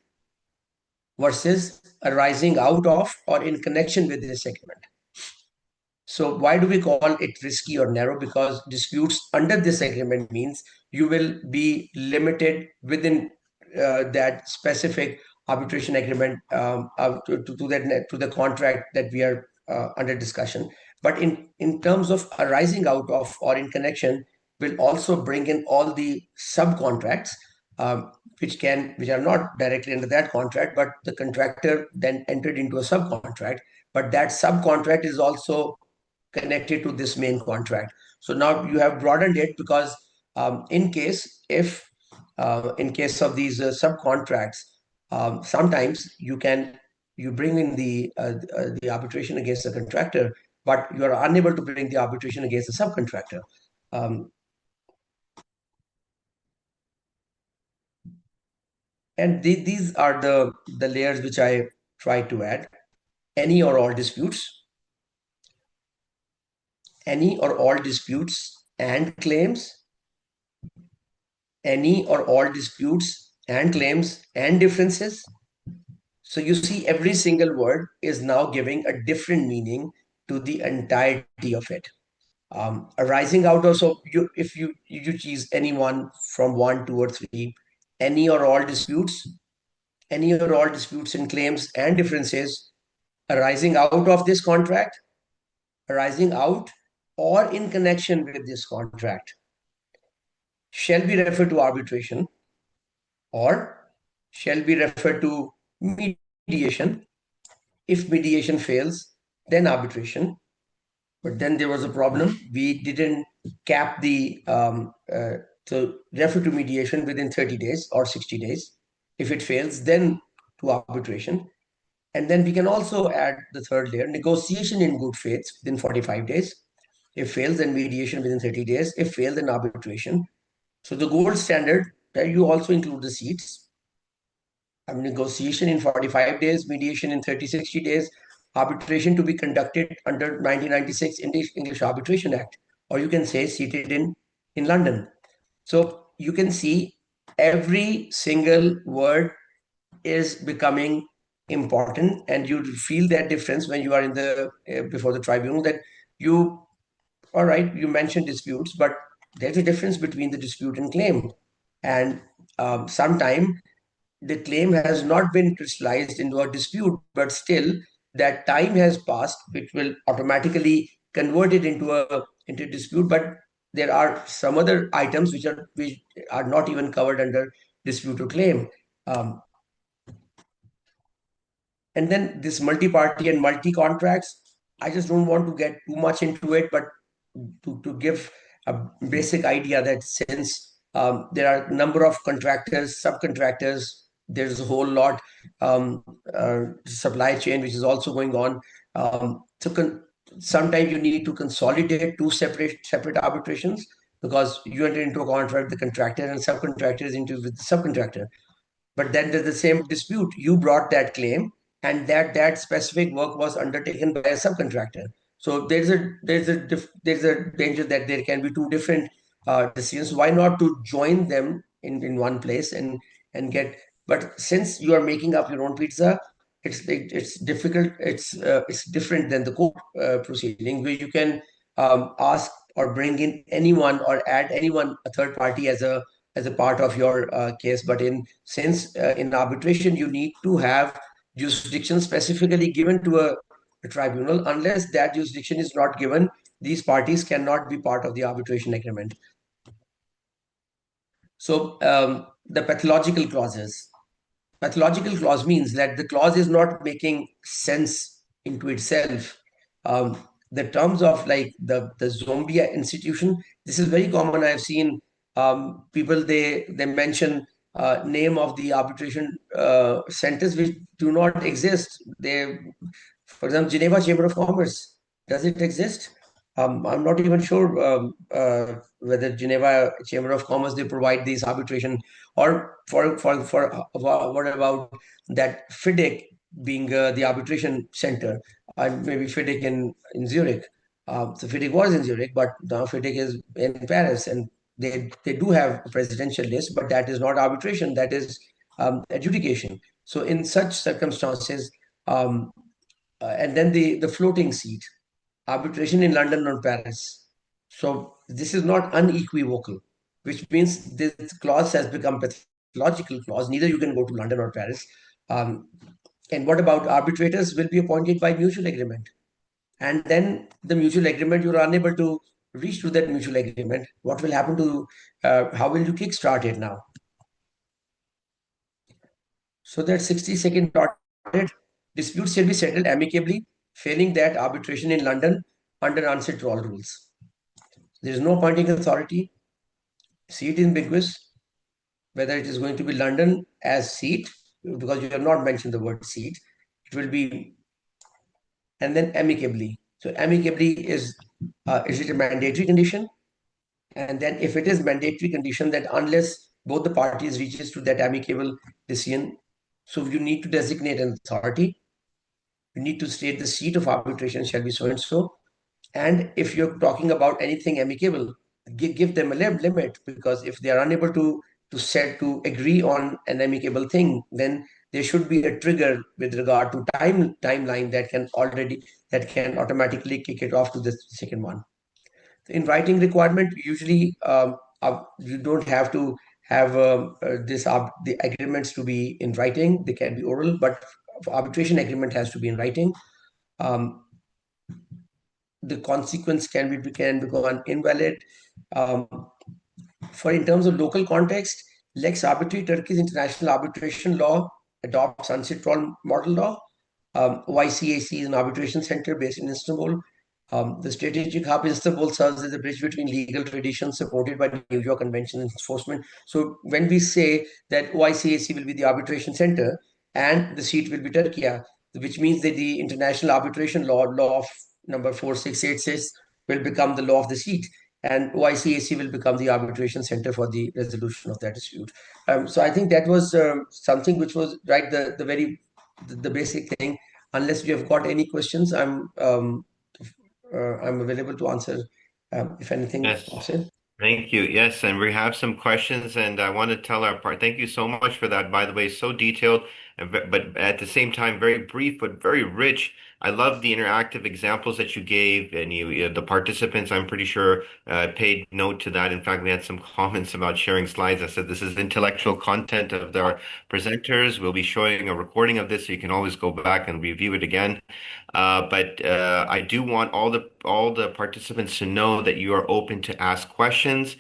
versus arising out of or in connection with this agreement. So why do we call it risky or narrow? Because disputes under this agreement means you will be limited within that specific arbitration agreement to the contract that we are under discussion. But in terms of arising out of or in connection, will also bring in all the subcontracts which are not directly under that contract, but the contractor then entered into a subcontract. But that subcontract is also connected to this main contract. So now you have broadened it because in case of these subcontracts, sometimes you bring in the arbitration against the contractor, but you are unable to bring the arbitration against the subcontractor. And these are the layers which I try to add. Any or all disputes, any or all disputes and claims, any or all disputes and claims and differences. So you see, every single word is now giving a different meaning to the entirety of it. Arising out of, so if you choose any one from 1, 2, or 3, any or all disputes, any or all disputes and claims and differences arising out of this contract, arising out or in connection with this contract, shall be referred to arbitration or shall be referred to mediation. If mediation fails, then arbitration. But then there was a problem. We didn't cap the to refer to mediation within 30 days or 60 days. If it fails, then to arbitration. And then we can also add the third layer, negotiation in good faith within 45 days. If fails, then mediation within 30 days. If failed, then arbitration. So the gold standard, that you also include the seats. Negotiation in 45 days, mediation in 30, 60 days, arbitration to be conducted under 1996 English Arbitration Act, or you can say seated in London. So you can see every single word is becoming important, and you feel that difference when you are in the before the tribunal, that you, all right, you mentioned disputes, but there's a difference between the dispute and claim. And sometime the claim has not been crystallized into a dispute, but still that time has passed, which will automatically convert it into dispute. But there are some other items which are not even covered under dispute or claim. And then this multi-party and multi-contracts, I just don't want to get too much into it, but to give a basic idea that since there are a number of contractors, subcontractors, there's a whole lot supply chain which is also going on. Sometimes you need to consolidate two separate arbitrations, because you enter into a contract, the contractor and subcontractor is into with the subcontractor. But then there's the same dispute. You brought that claim, and that specific work was undertaken by a subcontractor. So there's a danger that there can be two different decisions. Why not to join them in one place and get? But since you are making up your own pizza, it's difficult. It's different than the court proceeding, where you can ask or bring in anyone or add anyone, a third party, as a part of your case. But since in arbitration you need to have jurisdiction specifically given to a tribunal, unless that jurisdiction is not given, these parties cannot be part of the arbitration agreement. So the pathological clauses. Pathological clause means that the clause is not making sense into itself. The terms of like the zombie institution, this is very common. I've seen people, they mention name of the arbitration centers which do not exist. For example, Geneva Chamber of Commerce, does it exist? I'm not even sure whether Geneva Chamber of Commerce, they provide these arbitration, or for what about that FIDIC, being the arbitration center, and maybe FIDIC in Zurich. So FIDIC was in Zurich, but now FIDIC is in Paris, and they do have a presidential list, but that is not arbitration, that is adjudication. So in such circumstances, um, and then the floating seat, arbitration in London or Paris. So this is not unequivocal, which means this clause has become pathological clause. Neither you can go to London or Paris. Um, and what about arbitrators will be appointed by mutual agreement? And then the mutual agreement, you're unable to reach to that mutual agreement. What will happen to, how will you kickstart it now? So that 60-second dotted disputes shall be settled amicably, failing that arbitration in London under unset all rules. There is no appointing authority. Seat is ambiguous, whether it is going to be London as seat, because you have not mentioned the word seat. It will be, and then amicably. So amicably is it a mandatory condition? And then if it is mandatory condition, that unless both the parties reaches to that amicable decision, so you need to designate an authority. You need to state the seat of arbitration shall be so and so. And if you're talking about anything amicable, give them a limit, because if they are unable to agree on an amicable thing, then there should be a trigger with regard to timeline that can automatically kick it off to the second one. In writing requirement, usually you don't have to have the agreements to be in writing. They can be oral, but arbitration agreement has to be in writing. The consequence can become invalid. For in terms of local context, Lex Arbitri, Turkey's international arbitration law adopts UNCITRAL model law. OICAC is an arbitration center based in Istanbul. The strategic hub in Istanbul serves as a bridge between legal traditions supported by New York Convention and enforcement. So when we say that OICAC will be the arbitration center and the seat will be Turkey, which means that the international arbitration law of number 4686 will become the law of the seat, and OICAC will become the arbitration center for the resolution of that dispute. So I think that was something which was right, the basic thing. Unless you have got any questions, I'm available to answer if anything Yes. pops in. Thank you. Yes, and we have some questions, and I want to tell our part. Thank you so much for that. By the way, so detailed, but at the same time, very brief but very rich. I love the interactive examples that you gave, and the participants, I'm pretty sure, paid note to that. In fact, we had some comments about sharing slides. I said this is intellectual content of our presenters. We'll be showing a recording of this, so you can always go back and review it again. But I do want all the participants to know that you are open to ask questions.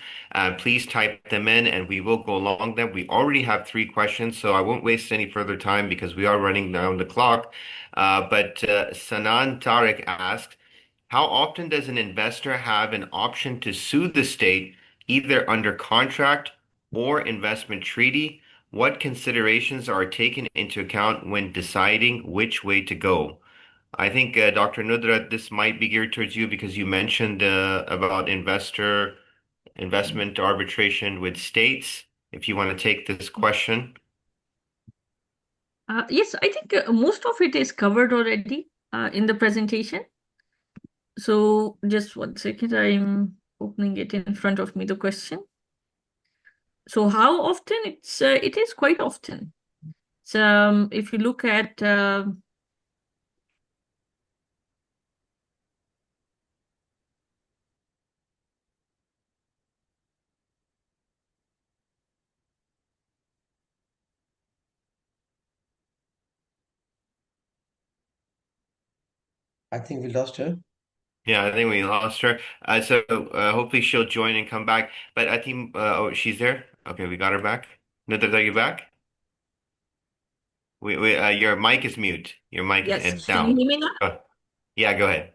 Please type them in, and we will go along them. We already have 3 questions, so I won't waste any further time because we are running down the clock. But Sanan Tariq asked, how often does an investor have an option to sue the state, either under contract or investment treaty? What considerations are taken into account when deciding which way to go? I think, Dr. Nudrat, this might be geared towards you because you mentioned about investment arbitration with states. If you want to take this question. Yes, I think most of it is covered already in the presentation. So just 1 second, I'm opening it in front of me, the question. So how often? It is quite often. So if you look at I think we lost her. Yeah, I think we lost her. So hopefully she'll join and come back. But I think, oh, she's there. Okay, we got her back. Nudrat, are you back? Your mic is mute. Your mic is yes, and can you now. hear me now? Yeah, go ahead.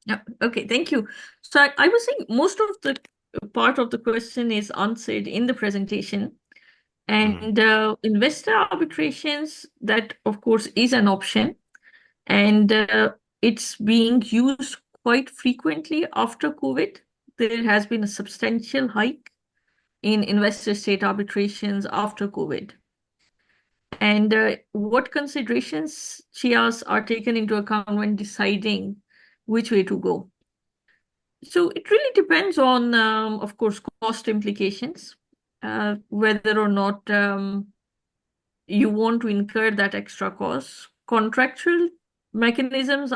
Yeah, okay, thank you. So I was saying most of the part of the question is answered in the presentation. And investor arbitrations, that of course is an option, and it's being used quite frequently after COVID. There has been a substantial hike in investor state arbitrations after COVID. And what considerations, Chias, are taken into account when deciding which way to go? So it really depends on, of course, cost implications, whether or not you want to incur that extra cost. Contractual arbitrations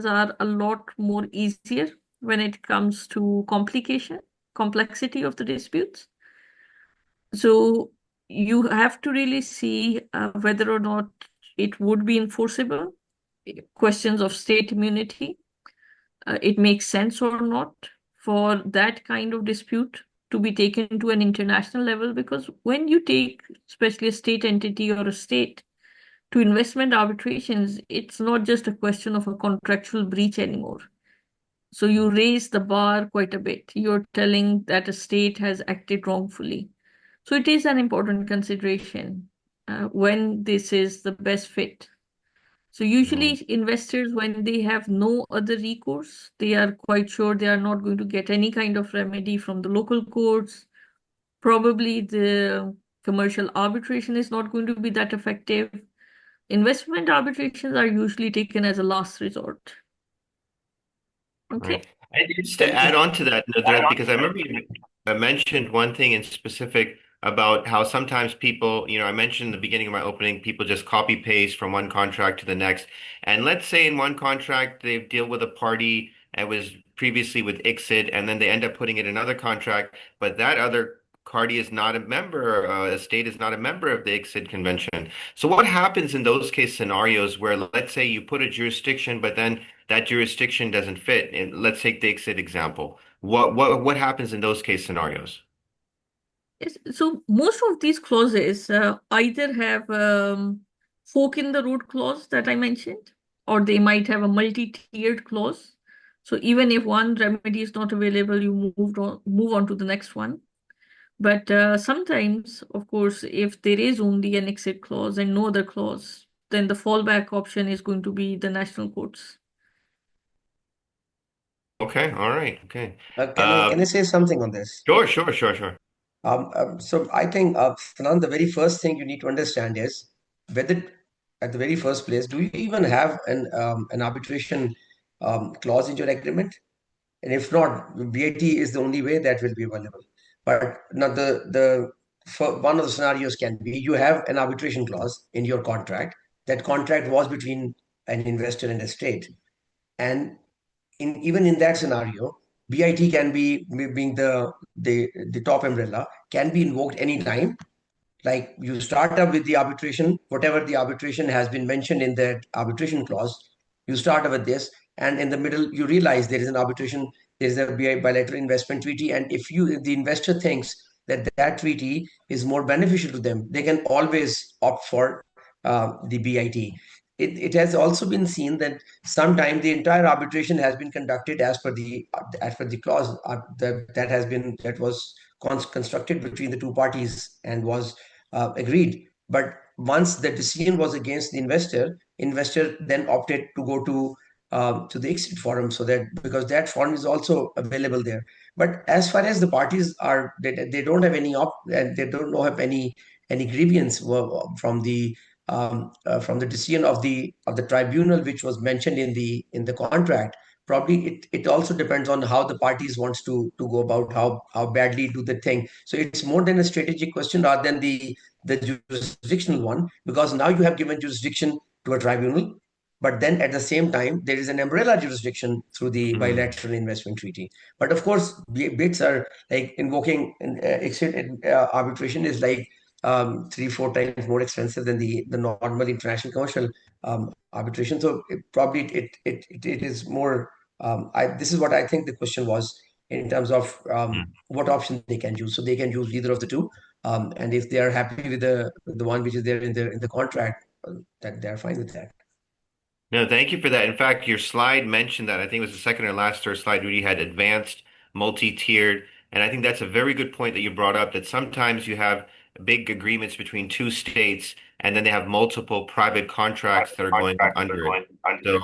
are a lot more easier when it comes to complexity of the disputes. So you have to really see whether or not it would be enforceable, questions of state immunity, it makes sense or not for that kind of dispute to be taken to an international level. Because when you take, especially a state entity or a state, to investment arbitrations, it's not just a question of a contractual breach anymore. So you raise the bar quite a bit. You're telling that a state has acted wrongfully. So it is an important consideration when this is the best fit. So usually investors, when they have no other recourse, they are quite sure they are not going to get any kind of remedy from the local courts. Probably the commercial arbitration is not going to be that effective. Investment arbitrations are usually taken as a last resort. Okay. Right. And just to add on to that, Nadrat, because I remember you mentioned one thing in specific about how sometimes people, I mentioned in the beginning of my opening, people just copy paste from one contract to the next. And let's say in one contract they deal with a party that was previously with ICSID, and then they end up putting it in another contract, but that other party is not a member, a state is not a member of the ICSID convention. So what happens in those case scenarios where, let's say, you put a jurisdiction, but then that jurisdiction doesn't fit? And let's take the ICSID example. What happens in those case scenarios? Yes, so most of these clauses either have fork in the road clause that I mentioned, or they might have a multi-tiered clause. So even if one remedy is not available, you move on to the next one. But sometimes, of course, if there is only an exit clause and no other clause, then the fallback option is going to be the national courts. Okay, all right, okay. Can I say something on this? Sure. So I think, Sanan, the very first thing you need to understand is whether, at the very first place, do you even have an arbitration clause in your agreement? And if not, VAT is the only way that will be available. But now one of the scenarios can be you have an arbitration clause in your contract. That contract was between an investor and a state, and even in that scenario, BIT can be, being the top umbrella, can be invoked anytime. Like you start up with the arbitration, whatever the arbitration has been mentioned in that arbitration clause, you start up with this, and in the middle you realize there is an arbitration, there is a bilateral investment treaty, and if the investor thinks that that treaty is more beneficial to them, they can always opt for the BIT. It has also been seen that sometimes the entire arbitration has been conducted as per the clause that was constructed between the two parties and was agreed. But once the decision was against the investor then opted to go to the exit forum, so that because that forum is also available there. But as far as the parties are, they don't have and they don't have any grievance from the decision of the tribunal, which was mentioned in the contract. Probably it also depends on how the parties wants to go about how badly do they think. So it's more than a strategic question rather than the jurisdictional one, because now you have given jurisdiction to a tribunal, but then at the same time there is an umbrella jurisdiction through the bilateral investment treaty. But of course, bids are like invoking exit arbitration is like 3-4 times more expensive than the normal international commercial arbitration. So it is more. This is what I think the question was in terms of what option they can use. So they can use either of the two, and if they are happy with the one which is there in the contract, that they are fine with that. No, thank you for that. In fact, your slide mentioned that. I think it was the second or last third slide where you had advanced, multi-tiered. And I think that's a very good point that you brought up, that sometimes you have big agreements between two states, and then they have multiple private contracts that are going under it. So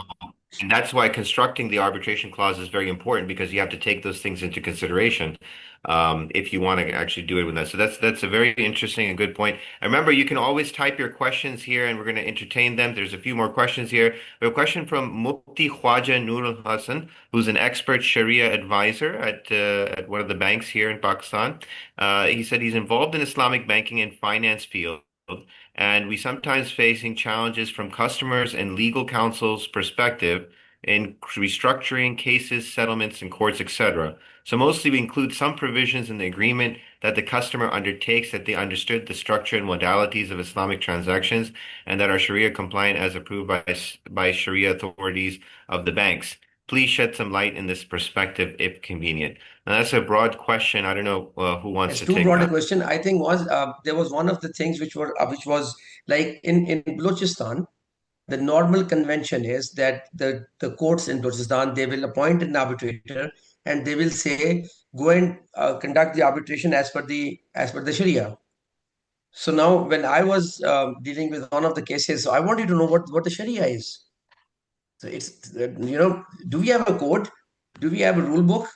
And that's why constructing the arbitration clause is very important because you have to take those things into consideration if you want to actually do it with that. So that's a very interesting and good point. And remember, you can always type your questions here, and we're going to entertain them. There's a few more questions here. We have a question from Mufti Khwaja Nurul Hassan, who's an expert Sharia advisor at one of the banks here in Pakistan. He said he's involved in Islamic banking and finance field, and we sometimes facing challenges from customers and legal counsel's perspective in restructuring cases, settlements, and courts, etc. So mostly we include some provisions in the agreement that the customer undertakes that they understood the structure and modalities of Islamic transactions and that are Sharia compliant as approved by Sharia authorities of the banks. Please shed some light in this perspective if convenient. Now that's a broad question. I don't know who wants It's to too take broad a that. question. I think was there was one of the things which was like in Balochistan, the normal convention is that the courts in Balochistan, they will appoint an arbitrator and they will say go and conduct the arbitration as per the Sharia. So now when I was dealing with one of the cases, so I wanted to know what the Sharia is. So it's do we have a code? Do we have a rule book?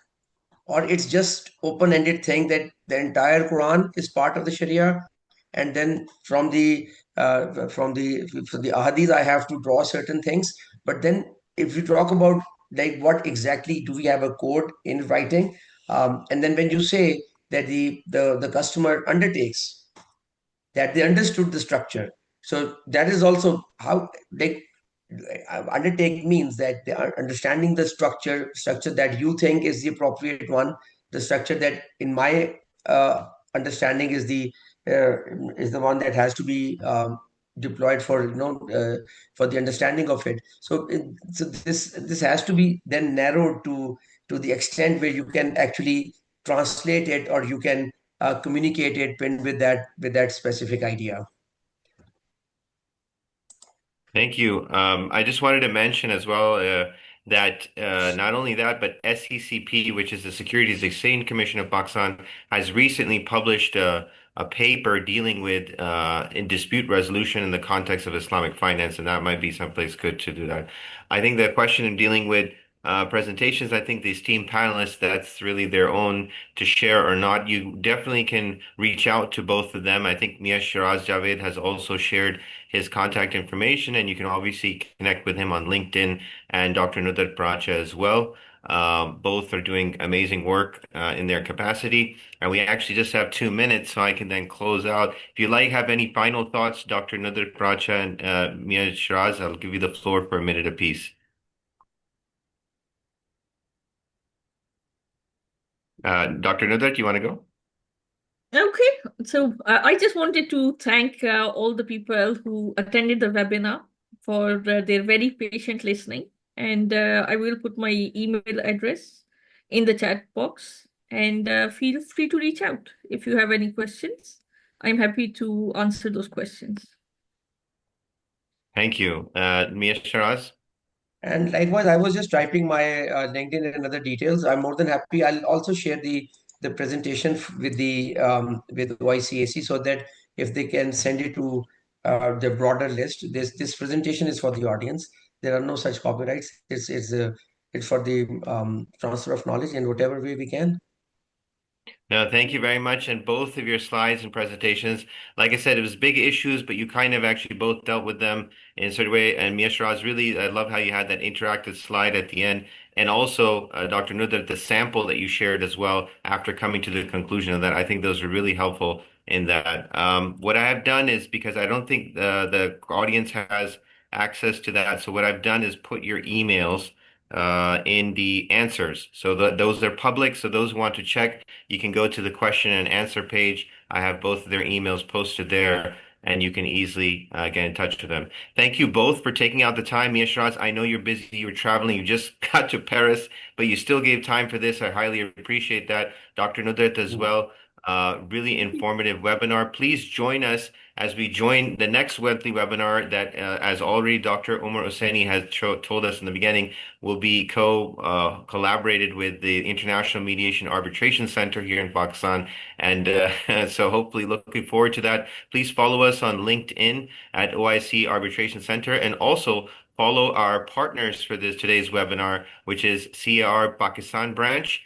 Or it's just open-ended thing that the entire Quran is part of the Sharia, and then from the ahadith I have to draw certain things. But then if you talk about like what exactly do we have a code in writing, and then when you say that the customer undertakes that they understood the structure, so that is also how like undertake means that they are understanding the structure that you think is the appropriate one, the structure that in my understanding uh, is the one that has to be deployed for for the understanding of it. So this has to be then narrowed to the extent where you can actually translate it, or you can communicate it pinned with that specific idea. Thank you. I just wanted to mention as well that not only that, but SECP, which is the Securities Exchange Commission of Pakistan, has recently published a paper dealing with in dispute resolution in the context of Islamic finance, and that might be someplace good to do that. I think the question in dealing with presentations, I think these team panelists, that's really their own to share or not. You definitely can reach out to both of them. I think Mia Shiraz Javed has also shared his contact information, and you can obviously connect with him on LinkedIn and Dr. Nudar Pracha as well. Both are doing amazing work in their capacity. And we actually just have 2 minutes, so I can then close out. If you like, have any final thoughts, Dr. Nudar Pracha and Mia Shiraz, I'll give you the floor for a minute apiece. Dr. Nudar, do you want to go? Okay, so I just wanted to thank all the people who attended the webinar for their very patient listening. And I will put my email address in the chat box, and feel free to reach out if you have any questions. I'm happy to answer those questions. Thank you. Mia Shiraz? And likewise, I was just typing my LinkedIn and other details. I'm more than happy. I'll also share the presentation with the with OICAC, so that if they can send it to the broader list. This presentation is for the audience. There are no such copyrights. It's for the transfer of knowledge in whatever way we can. No, thank you very much. And both of your slides and presentations, like I said, it was big issues, but you kind of actually both dealt with them in a certain way. And Mia Shiraz, really, I love how you had that interactive slide at the end. And also, Dr. Nudar, the sample that you shared as well after coming to the conclusion of that, I think those are really helpful in that. What I have done is because I don't think the audience has access to that. So what I've done is put your emails in the answers. So those are public. So those who want to check, you can go to the question and answer page. I have both of their emails posted there, and you can easily get in touch with them. Thank you both for taking out the time. Mia Shiraz, I know you're busy, you were traveling, you just got to Paris, but you still gave time for this. I highly appreciate that. Dr. Nudrat as well. Really informative webinar. Please join us as we join the next weekly webinar that, as already Dr. Omar Hosseini has told us in the beginning, will be collaborated with the International Mediation Arbitration Centre here in Pakistan. And so hopefully looking forward to that. Please follow us on LinkedIn at OIC Arbitration Centre, and also follow our partners for today's webinar, which is CIArb Pakistan Branch,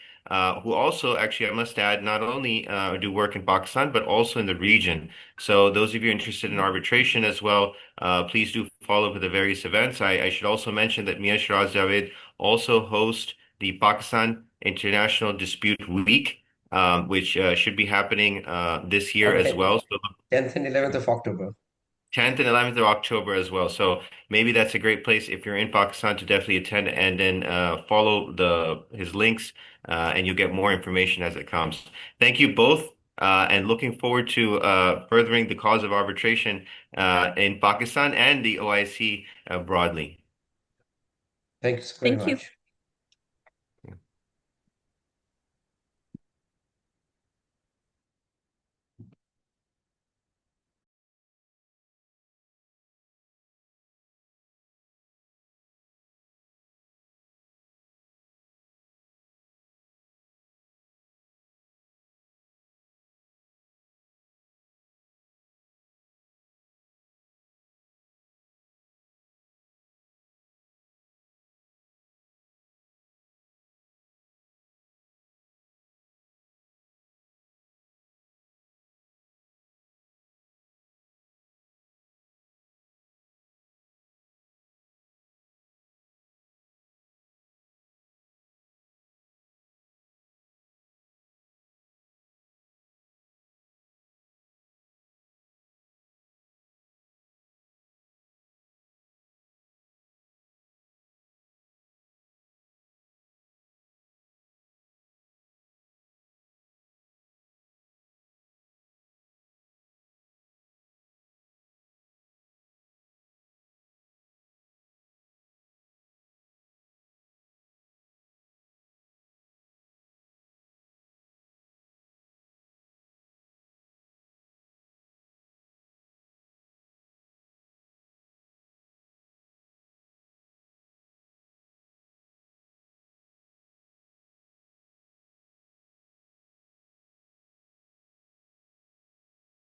who also actually, I must add, not only do work in Pakistan, but also in the region. So those of you interested in arbitration as well, please do follow for the various events. I should also mention that Mia Shiraz Javed also hosts the Pakistan International Dispute Week, which should be happening this year as Okay. well. So 10th and 11th of October. 10th and 11th of October as well. So maybe that's a great place if you're in Pakistan to definitely attend and then follow his links and you'll get more information as it comes. Thank you both and looking forward to furthering the cause of arbitration in Pakistan and the OIC broadly. Thanks very Thank you. much.